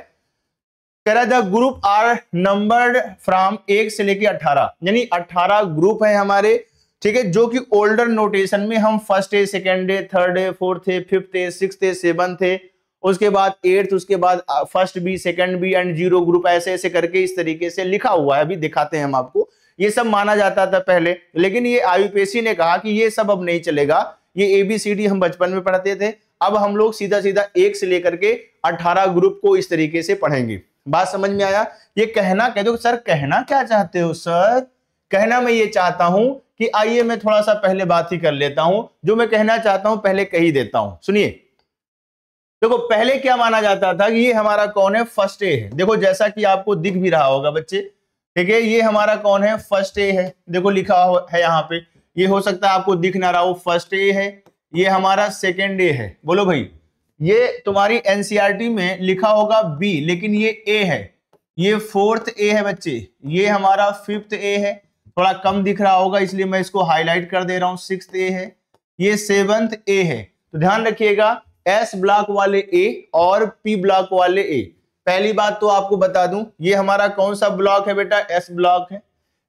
कह रहा है the group are numbered from 1 से लेके 18 यानी 18 ग्रुप है हमारे। ठीक है, जो कि ओल्डर नोटेशन में हम first A, second A, third A, fourth A, fifth A, sixth A, seventh A, उसके बाद एट्थ, उसके बाद first B, second B and zero group ऐसे ऐसे करके इस तरीके से लिखा हुआ है। अभी दिखाते हैं हम आपको। ये सब माना जाता था पहले, लेकिन ये IUPAC ने कहा कि ये सब अब नहीं चलेगा। ये ABCD हम बचपन में पढ़ते थे, अब हम लोग सीधा सीधा 1 से लेकर के 18 ग्रुप को इस तरीके से पढ़ेंगे। बात समझ में आया? ये कहना कह दो सर, कहना क्या चाहते हो सर? कहना मैं ये चाहता हूं कि आइए मैं थोड़ा सा पहले बात ही कर लेता हूं, जो मैं कहना चाहता हूं पहले कह ही देता हूं। सुनिए, देखो पहले क्या माना जाता था कि ये हमारा कौन है, फर्स्ट ए है। देखो जैसा कि आपको दिख भी रहा होगा बच्चे, ठीक है, ये हमारा कौन है, फर्स्ट ए है। देखो लिखा है यहाँ पे, ये हो सकता है आपको दिख ना रहा हो, फर्स्ट ए है। ये हमारा सेकेंड ए है। बोलो भाई, ये तुम्हारी NCERT में लिखा होगा बी, लेकिन ये ए है। ये फोर्थ ए है बच्चे, ये हमारा फिफ्थ ए है। थोड़ा कम दिख रहा होगा इसलिए मैं इसको हाईलाइट कर दे रहा हूं, सिक्स्थ ए है। ये सेवंथ ए है। तो ध्यान रखिएगा, S ब्लॉक वाले ए और P ब्लॉक वाले ए। पहली बात तो आपको बता दूं, ये हमारा कौन सा ब्लॉक है बेटा, S ब्लॉक है।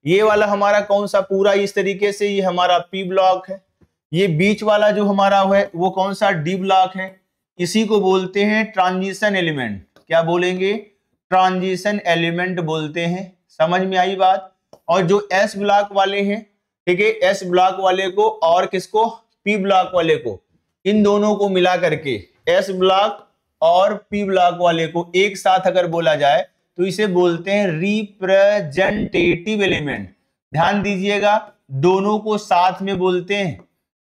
ये वाला हमारा कौन सा, पूरा इस तरीके से, ये हमारा P ब्लॉक है। ये बीच वाला जो हमारा है वो कौन सा, D ब्लॉक है। इसी को बोलते हैं ट्रांजिशन एलिमेंट। क्या बोलेंगे, ट्रांजिशन एलिमेंट बोलते हैं। समझ में आई बात? और जो S ब्लॉक वाले हैं, ठीक है, S ब्लॉक वाले को और किसको, P ब्लॉक वाले को, इन दोनों को मिला करके S ब्लॉक और P ब्लॉक वाले को एक साथ अगर बोला जाए तो इसे बोलते हैं रिप्रेजेंटेटिव एलिमेंट। ध्यान दीजिएगा, दोनों को साथ में बोलते हैं,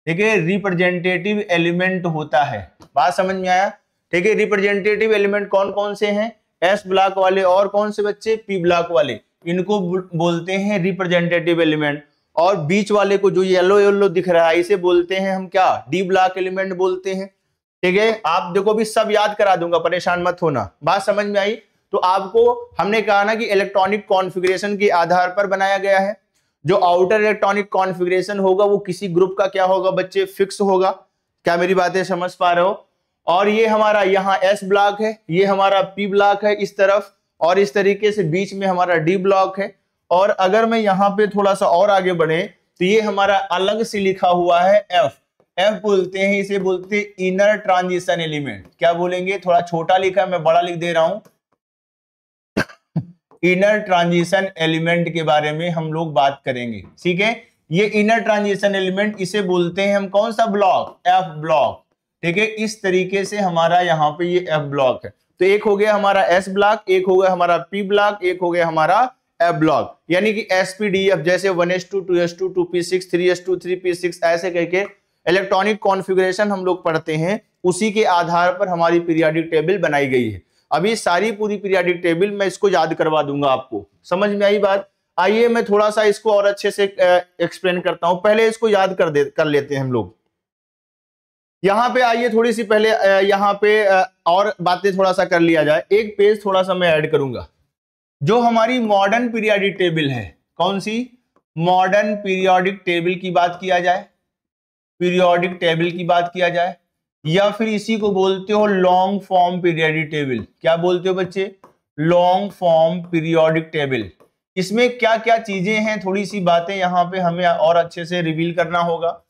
ठीक है, रिप्रेजेंटेटिव एलिमेंट होता है। बात समझ में आया? ठीक है, रिप्रेजेंटेटिव एलिमेंट कौन कौन से हैं, S ब्लॉक वाले और कौन से बच्चे, P ब्लॉक वाले, इनको बोलते हैं रिप्रेजेंटेटिव एलिमेंट। और बीच वाले को जो येलो येलो दिख रहा है इसे बोलते हैं हम क्या, D ब्लॉक एलिमेंट बोलते हैं। ठीक है, आप देखो भी सब याद करा दूंगा, परेशान मत होना। बात समझ में आई? तो आपको हमने कहा ना कि इलेक्ट्रॉनिक कॉन्फ़िगरेशन के आधार पर बनाया गया है। जो आउटर इलेक्ट्रॉनिक कॉन्फ़िगरेशन होगा वो किसी ग्रुप का क्या होगा बच्चे, फिक्स होगा। क्या मेरी बातें समझ पा रहे हो? और ये हमारा यहाँ S ब्लॉक है, ये हमारा P ब्लॉक है इस तरफ, और इस तरीके से बीच में हमारा D ब्लॉक है। और अगर मैं यहाँ पे थोड़ा सा और आगे बढ़े तो ये हमारा अलग से लिखा हुआ है F बोलते हैं, इसे बोलते हैं इनर ट्रांजिशन एलिमेंट। क्या बोलेंगे, थोड़ा छोटा लिखा है, मैं बड़ा लिख दे रहा हूं। इनर ट्रांजिशन एलिमेंट के बारे में हम लोग बात करेंगे। ठीक है, ये इनर ट्रांजिशन एलिमेंट, इसे बोलते हैं हम कौन सा ब्लॉक, F ब्लॉक। ठीक है, इस तरीके से हमारा यहाँ पे ये F ब्लॉक है। तो एक हो गया हमारा S ब्लॉक, एक हो गया हमारा P ब्लॉक, एक हो गया हमारा F ब्लॉक। यानी कि SPDF जैसे 1s2 2s2 2p6 3s2 3p6 ऐसे करके इलेक्ट्रॉनिक कॉन्फ़िगरेशन हम लोग पढ़ते हैं, उसी के आधार पर हमारी पीरियोडिक टेबल बनाई गई है। अभी सारी पूरी पीरियोडिक टेबल मैं इसको याद करवा दूंगा आपको। समझ में आई बात? आइए मैं थोड़ा सा इसको और अच्छे से एक्सप्लेन करता हूं। पहले इसको याद कर लेते हैं हम लोग। यहां पे आइए थोड़ी सी पहले यहां पे और बातें थोड़ा सा कर लिया जाए। एक पेज थोड़ा सा मैं ऐड करूंगा। जो हमारी मॉडर्न पीरियोडिक टेबल है, कौन सी? मॉडर्न पीरियोडिक टेबल की बात किया जाए, पीरियोडिक टेबल की बात किया जाए, या फिर इसी को बोलते हो लॉन्ग फॉर्म पीरियोडिक टेबल। क्या बोलते हो बच्चे? Long form periodic table. इसमें क्या क्या चीजें हैं, थोड़ी सी बातें यहां पे हमें और अच्छे से रिवील करना होगा।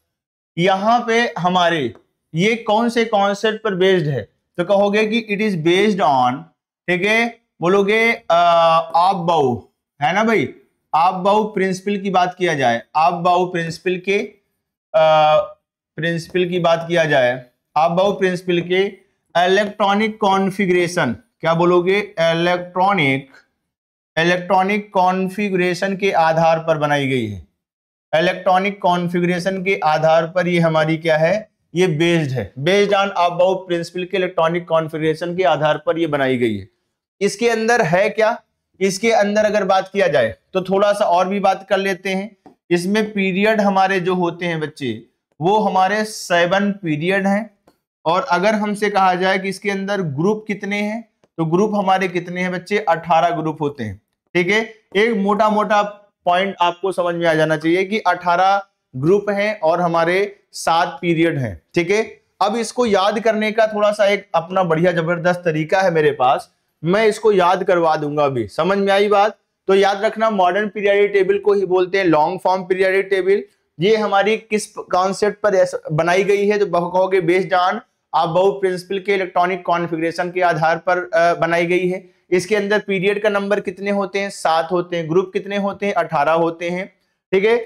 यहां पे हमारे ये कौन से कॉन्सेप्ट पर बेस्ड है? तो कहोगे कि इट इज बेस्ड ऑन, ठीक है, बोलोगे आपबाउ, है ना भाई? आपबाउ प्रिंसिपल की बात किया जाए, आपबाउ प्रिंसिपल के प्रिंसिपल की बात किया जाए, आपबाउ प्रिंसिपल के इलेक्ट्रॉनिक कॉन्फ़िगरेशन, क्या बोलोगे? इलेक्ट्रॉनिक कॉन्फ़िगरेशन के आधार पर बनाई गई है। इलेक्ट्रॉनिक कॉन्फ़िगरेशन के आधार पर ये हमारी क्या है? ये बेस्ड है, बेस्ड ऑन आपबाउ प्रिंसिपल के इलेक्ट्रॉनिक कॉन्फ़िगरेशन के आधार पर ये बनाई गई है। इसके अंदर है क्या? इसके अंदर अगर बात किया जाए तो थोड़ा सा और भी बात कर लेते हैं। इसमें पीरियड हमारे जो होते हैं बच्चे, वो हमारे 7 पीरियड हैं। और अगर हमसे कहा जाए कि इसके अंदर ग्रुप कितने हैं, तो ग्रुप हमारे कितने हैं बच्चे? 18 ग्रुप होते हैं। ठीक है, एक मोटा मोटा पॉइंट आपको समझ में आ जाना चाहिए कि 18 ग्रुप हैं और हमारे 7 पीरियड हैं। ठीक है, अब इसको याद करने का थोड़ा सा एक अपना बढ़िया जबरदस्त तरीका है मेरे पास, मैं इसको याद करवा दूंगा अभी। समझ में आई बात? तो याद रखना, मॉडर्न पीरियोडिक टेबल को ही बोलते हैं लॉन्ग फॉर्म पीरियोडिक टेबल। ये हमारी किस कॉन्सेप्ट पर बनाई गई है? तो कहोगे बेस्ड ऑन आपबाउ प्रिंसिपल के इलेक्ट्रॉनिक कॉन्फ़िगरेशन के आधार पर बनाई गई है। इसके अंदर पीरियड का नंबर कितने होते हैं? 7 होते हैं। ग्रुप कितने होते हैं? 18 होते हैं। ठीक है,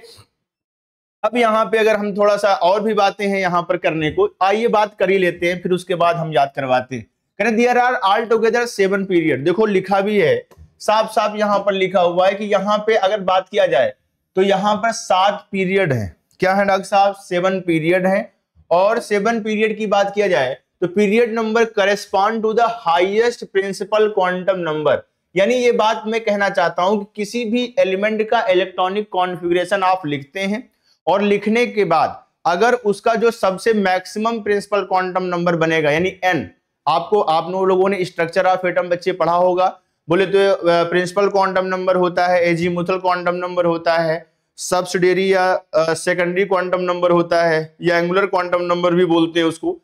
अब यहाँ पे अगर हम थोड़ा सा और भी बातें हैं यहाँ पर करने को, आइए बात कर ही लेते हैं, फिर उसके बाद हम याद करवाते हैं। There are altogether 7 period. देखो लिखा भी है, साफ साफ यहाँ पर लिखा हुआ है कि यहाँ पे अगर बात किया जाए तो यहाँ पर 7 पीरियड है। क्या है डॉक्टर साहब? 7 पीरियड है। और 7 पीरियड की बात किया जाए तो period number correspond to the highest principal quantum number. यानी ये बात मैं कहना चाहता हूं कि किसी भी एलिमेंट का इलेक्ट्रॉनिक कॉन्फ़िगरेशन आप लिखते हैं और लिखने के बाद अगर उसका जो सबसे मैक्सिमम प्रिंसिपल क्वांटम नंबर बनेगा, यानी n, आपको आप लोगों ने स्ट्रक्चर ऑफ एटम बच्चे पढ़ा होगा। बोले तो प्रिंसिपल क्वांटम नंबर होता है, एजीमुथल क्वांटम नंबर होता है, सब्सिडियरी या सेकेंडरी क्वांटम नंबर होता है, या एंगुलर क्वांटम नंबर भी बोलते हैं उसको,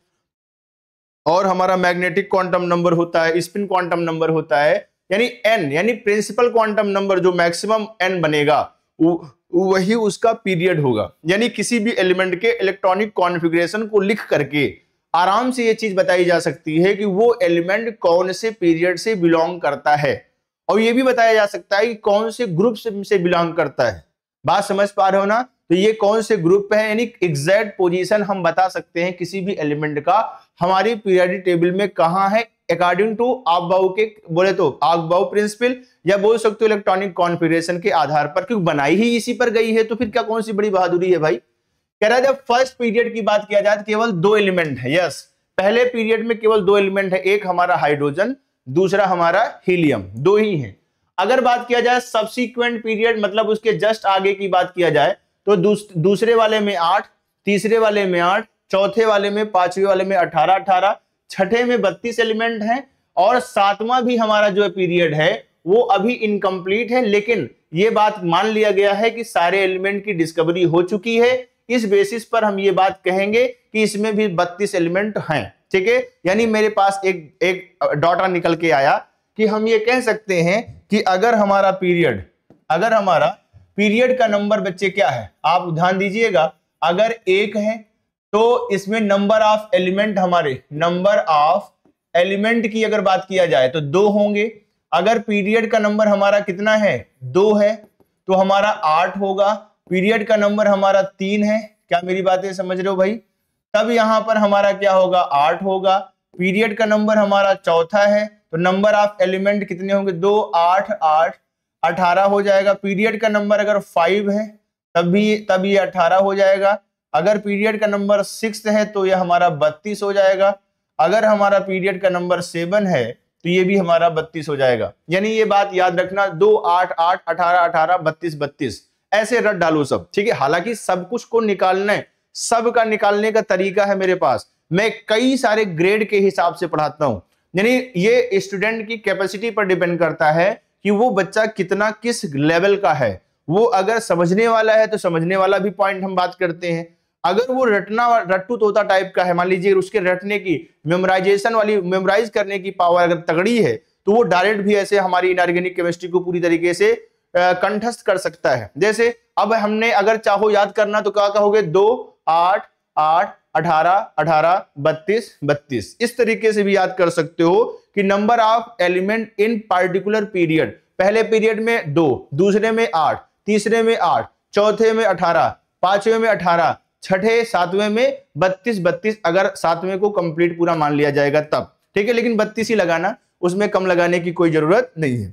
और हमारा मैग्नेटिक क्वांटम नंबर होता है, स्पिन क्वांटम नंबर होता है। यानी n, यानी प्रिंसिपल क्वांटम नंबर जो मैक्सिमम n बनेगा वही उसका पीरियड होगा। यानी किसी भी एलिमेंट के इलेक्ट्रॉनिक कॉन्फ़िगरेशन को लिख करके आराम से ये चीज बताई जा सकती है कि वो एलिमेंट कौन से पीरियड से बिलोंग करता है, और ये भी बताया जा सकता है कि कौन से ग्रुप से बिलोंग करता है। बात समझ पा रहे हो ना? तो ये कौन से ग्रुप है, यानी एग्जैक्ट पोजीशन हम बता सकते हैं किसी भी एलिमेंट का हमारी पीरियोडिक टेबल में कहां है, अकॉर्डिंग टू आपबाउ के, बोले तो आपबाउ प्रिंसिपल, या बोल सकते हो इलेक्ट्रॉनिक कॉन्फ़िगरेशन के आधार पर, क्योंकि बनाई ही इसी पर गई है। तो फिर क्या कौन सी बड़ी बहादुरी है भाई? कह रहा है जब फर्स्ट पीरियड की बात किया जाए तो केवल 2 एलिमेंट है। यस, पहले पीरियड में केवल 2 एलिमेंट है, एक हमारा हाइड्रोजन, दूसरा हमारा हीलियम, 2 ही है। अगर बात किया जाए सब्सीक्वेंट पीरियड, मतलब उसके जस्ट आगे की बात किया जाए तो दूसरे वाले में 8, तीसरे वाले में 8, चौथे वाले में, पांचवें वाले में 18, छठे में 32 एलिमेंट हैं, और 7वां भी हमारा जो पीरियड है वो अभी इनकम्प्लीट है। लेकिन ये बात मान लिया गया है कि सारे एलिमेंट की डिस्कवरी हो चुकी है। इस बेसिस पर हम ये बात कहेंगे कि इसमें भी 32 एलिमेंट हैं। ठीक है, यानी मेरे पास एक डाटा निकल के आया कि हम ये कह सकते हैं कि अगर हमारा पीरियड का नंबर बच्चे क्या है, आप ध्यान दीजिएगा, अगर 1 है तो इसमें नंबर ऑफ एलिमेंट, हमारे नंबर ऑफ एलिमेंट की अगर बात किया जाए तो 2 होंगे। अगर पीरियड का नंबर हमारा कितना है, 2 है, तो हमारा 8 होगा। पीरियड का नंबर हमारा 3 है, क्या मेरी बातें समझ रहे हो भाई? तब यहां पर हमारा क्या होगा, 8 होगा। पीरियड का नंबर हमारा चौथा है, तो नंबर ऑफ एलिमेंट कितने होंगे, 2, 8, 8, 18 हो जाएगा। पीरियड का नंबर अगर 5 है तब ये 18 हो जाएगा। अगर पीरियड का नंबर 6 है तो यह हमारा 32 हो जाएगा। अगर हमारा पीरियड का नंबर 7 है तो ये भी हमारा 32 हो जाएगा। यानी ये बात याद रखना, 2 8 8 18 18 32 32 ऐसे रट डालो सब, ठीक है। हालांकि सब कुछ को निकालना है, सबका निकालने का तरीका है मेरे पास, मैं कई सारे ग्रेड के हिसाब से पढ़ाता हूं। यानी ये स्टूडेंट की कैपेसिटी पर डिपेंड करता है कि वो बच्चा कितना किस लेवल का है। वो अगर समझने वाला है तो समझने वाला भी पॉइंट हम बात करते हैं। अगर वो रट्टू तोता टाइप का है, मान लीजिए उसके रटने की मेमोराइजेशन वाली, मेमोराइज करने की पावर अगर तगड़ी है, तो वो डायरेक्ट भी ऐसे हमारी इनऑर्गेनिक केमिस्ट्री को पूरी तरीके से कंठस्थ कर सकता है। जैसे अब हमने अगर चाहो याद करना तो क्या कहोगे, 2 8 8 18 18 32 32 इस तरीके से भी याद कर सकते हो कि number of element in particular period, पहले पीरियड में 2, दूसरे में 8, तीसरे में 8, चौथे में 18, पांचवें में 18, छठे सातवें में 32 32 अगर सातवें को कंप्लीट पूरा मान लिया जाएगा तब, ठीक है। लेकिन 32 ही लगाना, उसमें कम लगाने की कोई जरूरत नहीं है।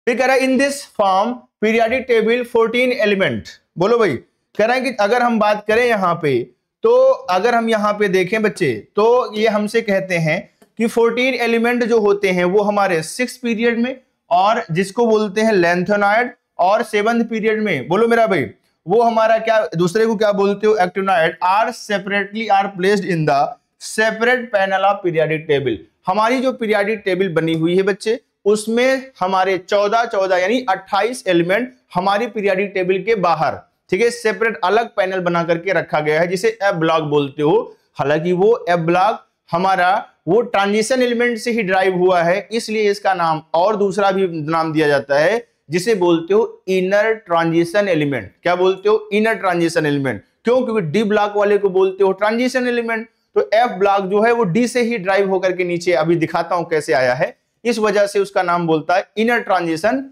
फिर कह रहा है in this form periodic table 14 element. बोलो भाई, कह रहा है कि अगर हम बात करें यहां पे, तो अगर हम यहां पे देखें बच्चे, तो ये हमसे कहते हैं कि 14 एलिमेंट जो होते हैं वो हमारे 6th पीरियड में, और जिसको बोलते हैं लेंथेनॉइड, और 7th पीरियड में, बोलो मेरा भाई, वो हमारा क्या दूसरे को क्या बोलते हो, actinoid, are separately are placed in the separate panel of periodic table. हमारी जो पीरियोडिक टेबल बनी हुई है बच्चे, उसमें हमारे 14 यानी 28 एलिमेंट हमारी पीरियोडिक टेबल के बाहर, ठीक है, सेपरेट अलग पैनल बना करके रखा गया है, जिसे एफ ब्लॉक बोलते हो। हालांकि वो एफ ब्लॉक हमारा वो ट्रांजिशन एलिमेंट से ही ड्राइव हुआ है, इसलिए इसका नाम और दूसरा भी नाम दिया जाता है, जिसे बोलते हो इनर ट्रांजिशन एलिमेंट। क्या बोलते हो, इनर ट्रांजिशन एलिमेंट। क्यों, क्योंकि डी ब्लॉक वाले को बोलते हो ट्रांजिशन एलिमेंट, तो एफ ब्लॉक जो है वो डी से ही ड्राइव होकर के नीचे, अभी दिखाता हूं कैसे आया है, इस वजह से उसका नाम बोलता है इनर ट्रांजिशन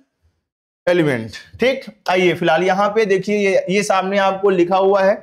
एलिमेंट। ठीक, आइए फिलहाल यहां पे देखिए, ये सामने आपको लिखा हुआ है।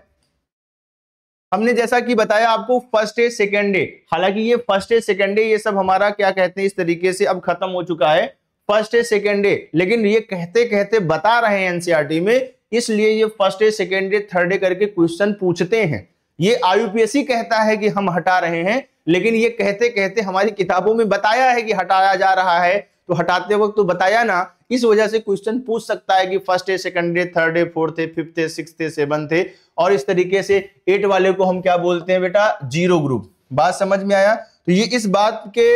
हमने जैसा कि बताया आपको फर्स्ट डे सेकेंड डे, हालांकि ये फर्स्ट डे सेकेंड डे ये सब हमारा क्या कहते हैं इस तरीके से अब खत्म हो चुका है, फर्स्ट डे सेकेंड डे, लेकिन ये कहते कहते बता रहे हैं एनसीईआरटी में, इसलिए ये first day second day third day करके क्वेश्चन पूछते हैं। ये आईयूपीएससी कहता है कि हम हटा रहे हैं, लेकिन ये कहते कहते हमारी किताबों में बताया है कि हटाया जा रहा है, तो हटाते वक्त तो बताया ना, इस वजह से क्वेश्चन पूछ सकता है कि first day second day third day fourth day fifth day sixth day seventh day, और इस तरीके से 8 वाले को हम क्या बोलते हैं बेटा, जीरो ग्रुप। बात समझ में आया? तो ये इस बात के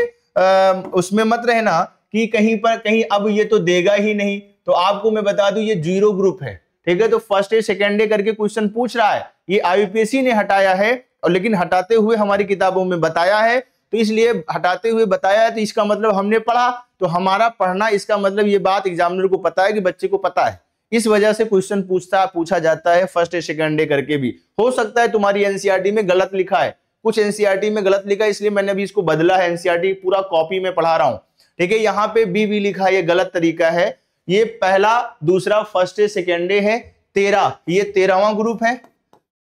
उसमें मत रहना कि कहीं पर कहीं अब ये तो देगा ही नहीं, तो आपको मैं बता दूं ये जीरो ग्रुप है, ठीक है। तो फर्स्ट डे सेकंड डे करके क्वेश्चन पूछ रहा है, ये आईयूपीएससी ने हटाया है, और लेकिन हटाते हुए हमारी किताबों में बताया है, तो इसलिए हटाते हुए बताया है, तो इसका मतलब हमने पढ़ा, तो हमारा पढ़ना, इसका मतलब ये बात एग्जामिनर को पता है कि बच्चे को पता है, इस वजह से क्वेश्चन पूछा जाता है फर्स्ट डे सेकंड डे करके भी। हो सकता है तुम्हारी एनसीईआरटी में गलत लिखा है, कुछ एनसीईआरटी में गलत लिखा है, इसलिए मैंने अभी इसको बदला है, एनसीईआरटी पूरा कॉपी में पढ़ा रहा हूं, ठीक है। यहाँ पे बी भी लिखा है, ये गलत तरीका है, ये पहला दूसरा फर्स्ट डे सेकेंड डे है 13, ये 13वां ग्रुप है,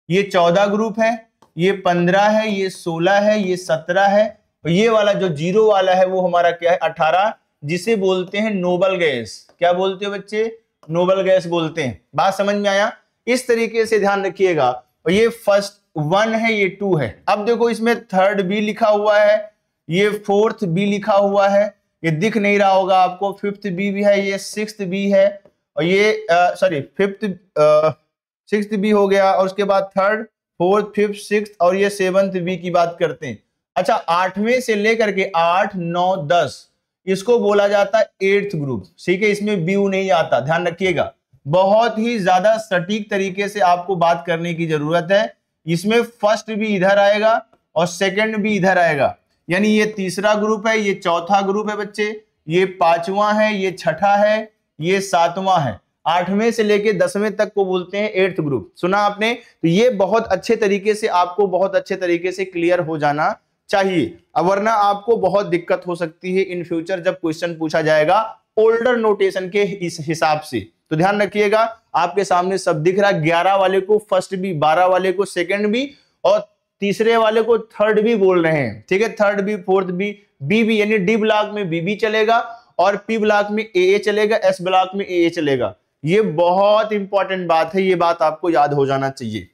ये 14 ग्रुप है, ये 15 है, ये 16 है, ये 17 है, और ये वाला जो जीरो वाला है वो हमारा क्या है 18, जिसे बोलते हैं नोबल गैस। क्या बोलते हो बच्चे? नोबल गैस बोलते हैं। बात समझ में आया? इस तरीके से ध्यान रखिएगा। और ये फर्स्ट 1 है, ये 2 है। अब देखो इसमें थर्ड बी लिखा हुआ है, ये फोर्थ बी लिखा हुआ है, ये दिख नहीं रहा होगा आपको, फिफ्थ बी भी है, ये सिक्स्थ बी है, और ये सॉरी फिफ्थ सिक्स्थ बी हो गया, और उसके बाद थर्ड फोर्थ फिफ्थ सिक्स्थ, और ये सेवंथ बी की बात करते हैं। अच्छा, 8वें से लेकर के 8 9 10 इसको बोला जाता है 8th ग्रुप, ठीक है। इसमें बी नहीं आता, ध्यान रखिएगा, बहुत ही ज्यादा सटीक तरीके से आपको बात करने की जरूरत है। इसमें फर्स्ट भी इधर आएगा और सेकंड भी इधर आएगा, यानी ये तीसरा ग्रुप है, ये चौथा ग्रुप है बच्चे, ये 5वां है, ये छठा है, ये 7वां है। 8वें से लेके 10वें तक को बोलते हैं 8th ग्रुप। सुना आपने? तो ये बहुत अच्छे तरीके से आपको बहुत अच्छे तरीके से क्लियर हो जाना चाहिए, वरना आपको बहुत दिक्कत हो सकती है इन फ्यूचर जब क्वेश्चन पूछा जाएगा ओल्डर नोटेशन के इस हिसाब से। तो ध्यान रखिएगा, आपके सामने सब दिख रहा है, 11 वाले को फर्स्ट बी, 12 वाले को सेकंड बी, और तीसरे वाले को थर्ड बी बोल रहे हैं, ठीक है। Third B, fourth B, B B यानी डी ब्लॉक में बी चलेगा, और पी ब्लॉक में ए चलेगा, एस ब्लॉक में ए चलेगा। ये बहुत इंपॉर्टेंट बात है, ये बात आपको याद हो जाना चाहिए।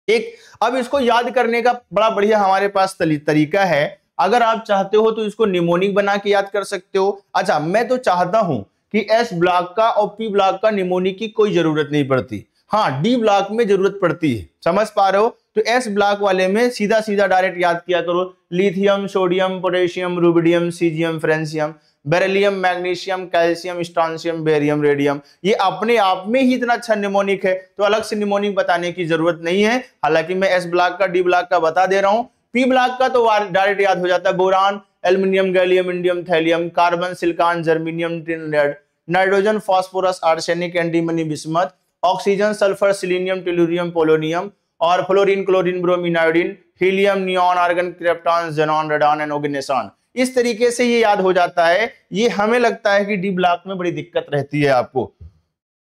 एक अब इसको याद करने का बड़ा बढ़िया हमारे पास तरीका है, अगर आप चाहते हो तो इसको निमोनिक बना के याद कर सकते हो। अच्छा, मैं तो चाहता हूं कि एस ब्लॉक का और पी ब्लॉक का निमोनिक की कोई जरूरत नहीं पड़ती, हाँ डी ब्लॉक में जरूरत पड़ती है। समझ पा रहे हो? तो एस ब्लॉक वाले में सीधा सीधा डायरेक्ट याद किया करो, lithium, sodium, potassium, rubidium, caesium, francium, beryllium, magnesium, calcium, strontium, barium, radium. ये अपने आप में ही इतना अच्छा निमोनिक है, तो अलग से निमोनिक बताने की जरूरत नहीं है। हालांकि मैं एस ब्लॉक का, डी ब्लॉक का बता दे रहा हूं। पी ब्लॉक का तो डायरेक्ट याद हो जाता है, boron, aluminium, gallium, indium, thallium, carbon, silicon, germanium, tin, lead, nitrogen, phosphorus, arsenic, antimony, bismuth, oxygen, sulphur, selenium, tellurium, polonium, और fluorine, chlorine, bromine, iodine, helium, neon, argon, krypton, xenon, radon and oganesson. इस तरीके से ये याद हो जाता है। ये हमें लगता है कि डी ब्लॉक में बड़ी दिक्कत रहती है आपको,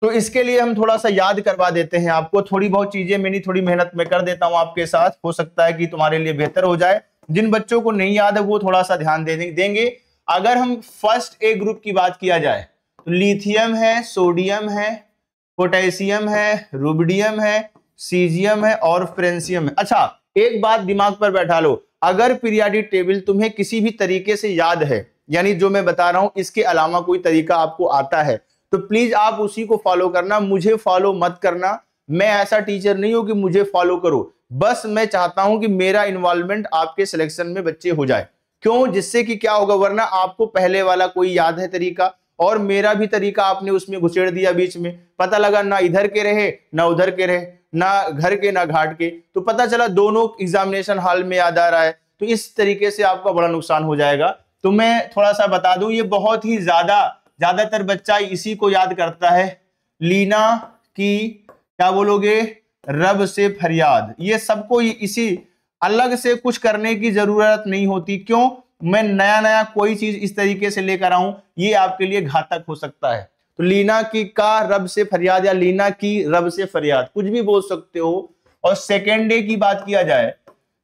तो इसके लिए हम थोड़ा सा याद करवा देते हैं आपको। थोड़ी बहुत चीजें मेरी थोड़ी मेहनत में कर देता हूं आपके साथ, हो सकता है कि तुम्हारे लिए बेहतर हो जाए। जिन बच्चों को नहीं याद है वो थोड़ा सा ध्यान देंगे। अगर हम फर्स्ट ए ग्रुप की बात किया जाए तो लिथियम है, सोडियम है, पोटेशियम है, रुबिडियम है, सीजियम है और फ्रेंसियम है। अच्छा, एक बात दिमाग पर बैठा लो, अगर पीरियोडिक टेबल तुम्हें किसी भी तरीके से याद है, यानी जो मैं बता रहा हूं इसके अलावा कोई तरीका आपको आता है, तो प्लीज आप उसी को फॉलो करना, मुझे फॉलो मत करना। मैं ऐसा टीचर नहीं हूं कि मुझे फॉलो करो, बस मैं चाहता हूं कि मेरा इन्वॉल्वमेंट आपके सिलेक्शन में बच्चे हो जाए। क्यों? जिससे कि क्या होगा, वरना आपको पहले वाला कोई याद है तरीका और मेरा भी तरीका आपने उसमें घुसेड़ दिया बीच में, पता लगा ना इधर के रहे ना उधर के रहे, ना घर के ना घाट के, तो पता चला दोनों एग्जामिनेशन हॉल में याद आ रहा है, तो इस तरीके से आपका बड़ा नुकसान हो जाएगा। तो मैं थोड़ा सा बता दूं, ये बहुत ही ज्यादातर बच्चा इसी को याद करता है, लीना की क्या बोलोगे, रब से फरियाद। ये सबको इसी, अलग से कुछ करने की जरूरत नहीं होती। क्यों? मैं नया कोई चीज इस तरीके से लेकर आऊं, ये आपके लिए घातक हो सकता है। तो लीना की का रब से फरियाद या लीना की रब से फरियाद, कुछ भी बोल सकते हो। और सेकेंड डे की बात किया जाए